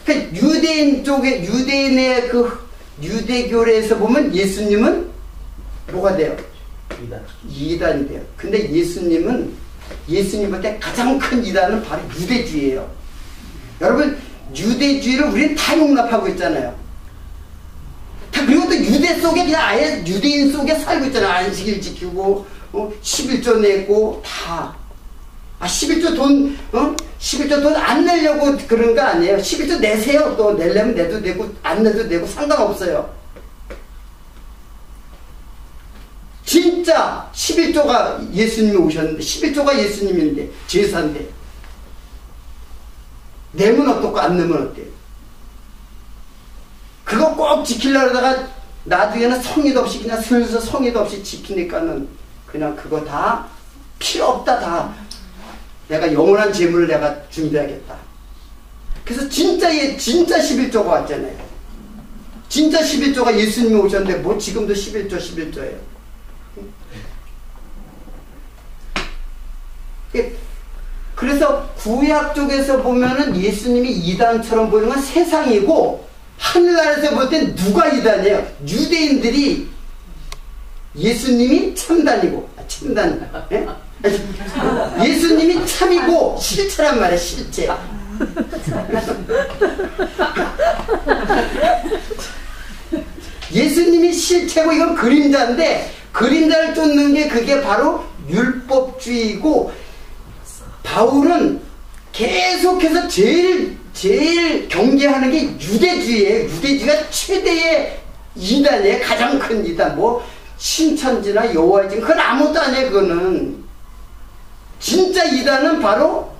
그러니까 유대인의 그 유대교례에서 보면 예수님은 뭐가 돼요? 이단이 돼요. 근데 예수님한테 가장 큰 이단은 바로 유대주의예요. 여러분, 유대주의를 우리는 다 용납하고 있잖아요. 그리고 또 유대 속에 그냥 아예 유대인 속에 살고 있잖아요. 안식일 지키고 11조 내고 다. 11조 돈, 11조 돈 안 내려고 그런 거 아니에요. 11조 내세요. 또 내려면 내도 되고 안 내도 되고 상관없어요. 진짜 11조가 예수님이 오셨는데 11조가 예수님인데 제사인데 내면 어떻고 안 내면 어때요? 그거 꼭 지키려고 하다가 나중에는 성의도 없이 그냥 슬슬 성의도 없이 지키니까는 그냥 그거 다 필요 없다. 다 내가 영원한 재물을 내가 준비하겠다. 그래서 진짜 11조가 왔잖아요. 진짜 11조가 예수님이 오셨는데 뭐 지금도 11조예요. 그래서 구약 쪽에서 보면은 예수님이 이단처럼 보이는 건 세상이고 하늘나라에서 볼 땐 누가 이단이에요? 유대인들이 예수님이 참단이고 참단 예? 예수님이 참이고 실체란 말이에요. 실체. 예수님이 실체고 이건 그림자인데 그림자를 쫓는 게 그게 바로 율법주의고 바울은 계속해서 제일 경계하는 게 유대주의예요. 유대주의가 최대의 이단이에요. 가장 큰 이단. 뭐 신천지나 여호와의 증 그건 아무것도 아니에요. 그거는 진짜 이단은 바로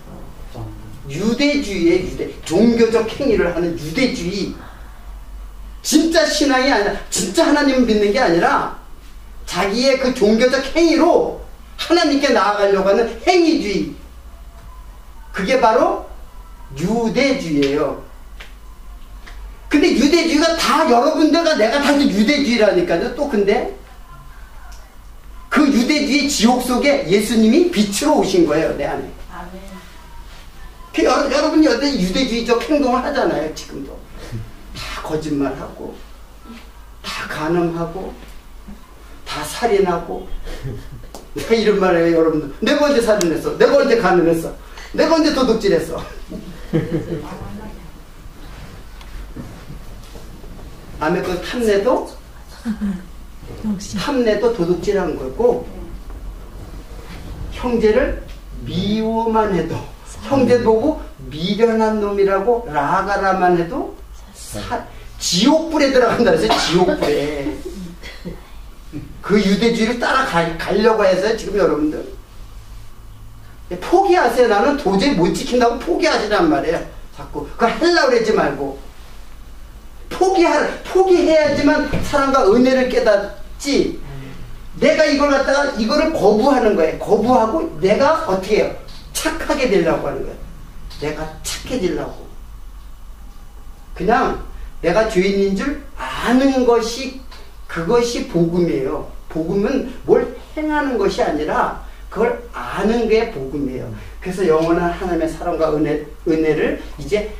유대주의예요. 종교적 행위를 하는 유대주의. 진짜 신앙이 아니라 진짜 하나님을 믿는 게 아니라 자기의 그 종교적 행위로 하나님께 나아가려고 하는 행위주의. 그게 바로 유대주의예요. 근데 유대주의가 다 여러분들과 내가 다 유대주의라니까요. 또 근데 그 유대주의 지옥 속에 예수님이 빛으로 오신 거예요. 내 안에. 그 여러분이 어떤 유대주의적 행동을 하잖아요. 지금도 다 거짓말하고 다 간음하고 다 살인하고 내가 이런 말 해요. 여러분들 내가 언제 살인했어? 내가 언제 간음했어? 내가 언제 도둑질했어? 남의 그 탐내도 도둑질한 거고 형제를 미워만 해도 형제 보고 미련한 놈이라고 라가라만 해도 지옥불에 들어간다 그래서 지옥불에 그 유대주의를 따라가려고 해서 지금 여러분들 포기하세요. 나는 도저히 못 지킨다고 포기하시란 말이에요. 자꾸 그거 하려고 그러지 말고 포기해야지만 사랑과 은혜를 깨닫지. 내가 이걸 갖다가 이거를 거부하는 거예요. 거부하고 내가 어떻게 해요? 착하게 되려고 하는 거예요. 내가 착해지려고. 그냥 내가 죄인인 줄 아는 것이 그것이 복음이에요. 복음은 뭘 행하는 것이 아니라 그걸 아는 게 복음이에요. 그래서 영원한 하나님의 사랑과 은혜를 이제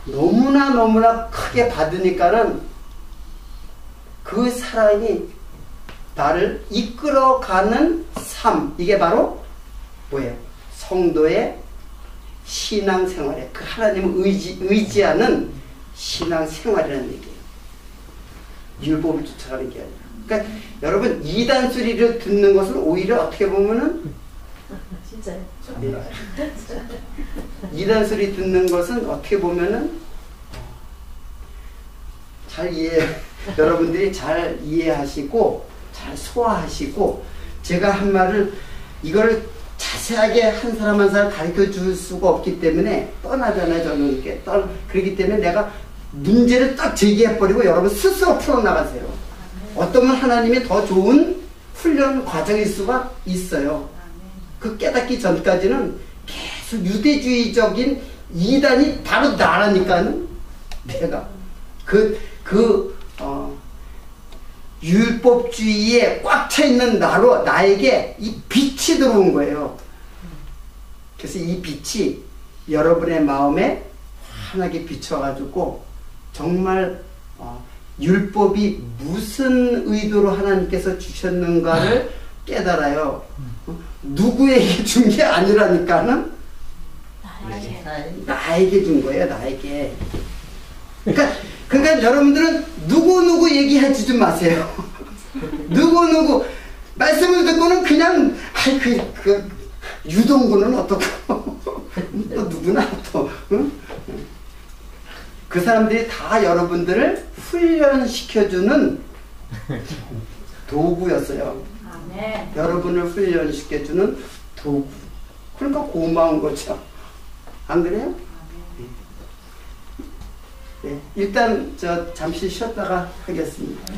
너무나 크게 받으니까는 그 사랑이 나를 이끌어가는 삶. 이게 바로 뭐예요? 성도의 신앙생활이에요. 그 하나님을 의지하는 신앙생활이라는 얘기예요. 율법을 쫓아가는 게 아니라. 그러니까 여러분 이단 소리를 듣는 것은 오히려 어떻게 보면은 진짜요? 이단 소리 듣는 것은 어떻게 보면은 잘 여러분들이 잘 이해하시고 잘 소화하시고, 제가 한 말을 이걸 자세하게 한 사람 한 사람 가르쳐 줄 수가 없기 때문에 뻔하잖아요. 저는 이렇게 그렇기 때문에 내가 문제를 딱 제기해버리고 여러분 스스로 풀어나가세요. 어떤 하나님이 더 좋은 훈련 과정일 수가 있어요. 그 깨닫기 전까지는 계속 유대주의적인 이단이 바로 나라니까는 내가 율법주의에 꽉 차 있는 나에게 이 빛이 들어온 거예요. 그래서 이 빛이 여러분의 마음에 환하게 비춰가지고 정말 율법이 무슨 의도로 하나님께서 주셨는가를 깨달아요. 누구에게 준 게 아니라니까는 나에게 준 거예요. 나에게. 그러니까 여러분들은 누구 얘기하지 좀 마세요. 누구 말씀을 듣고는 그냥 유동구는 어떻고 또 누구나 또 응? 그 사람들이 다 여러분들을 훈련시켜주는 도구였어요. 아멘. 여러분을 훈련시켜주는 도구. 그러니까 고마운 거죠. 안 그래요? 네, 일단 잠시 쉬었다가 하겠습니다.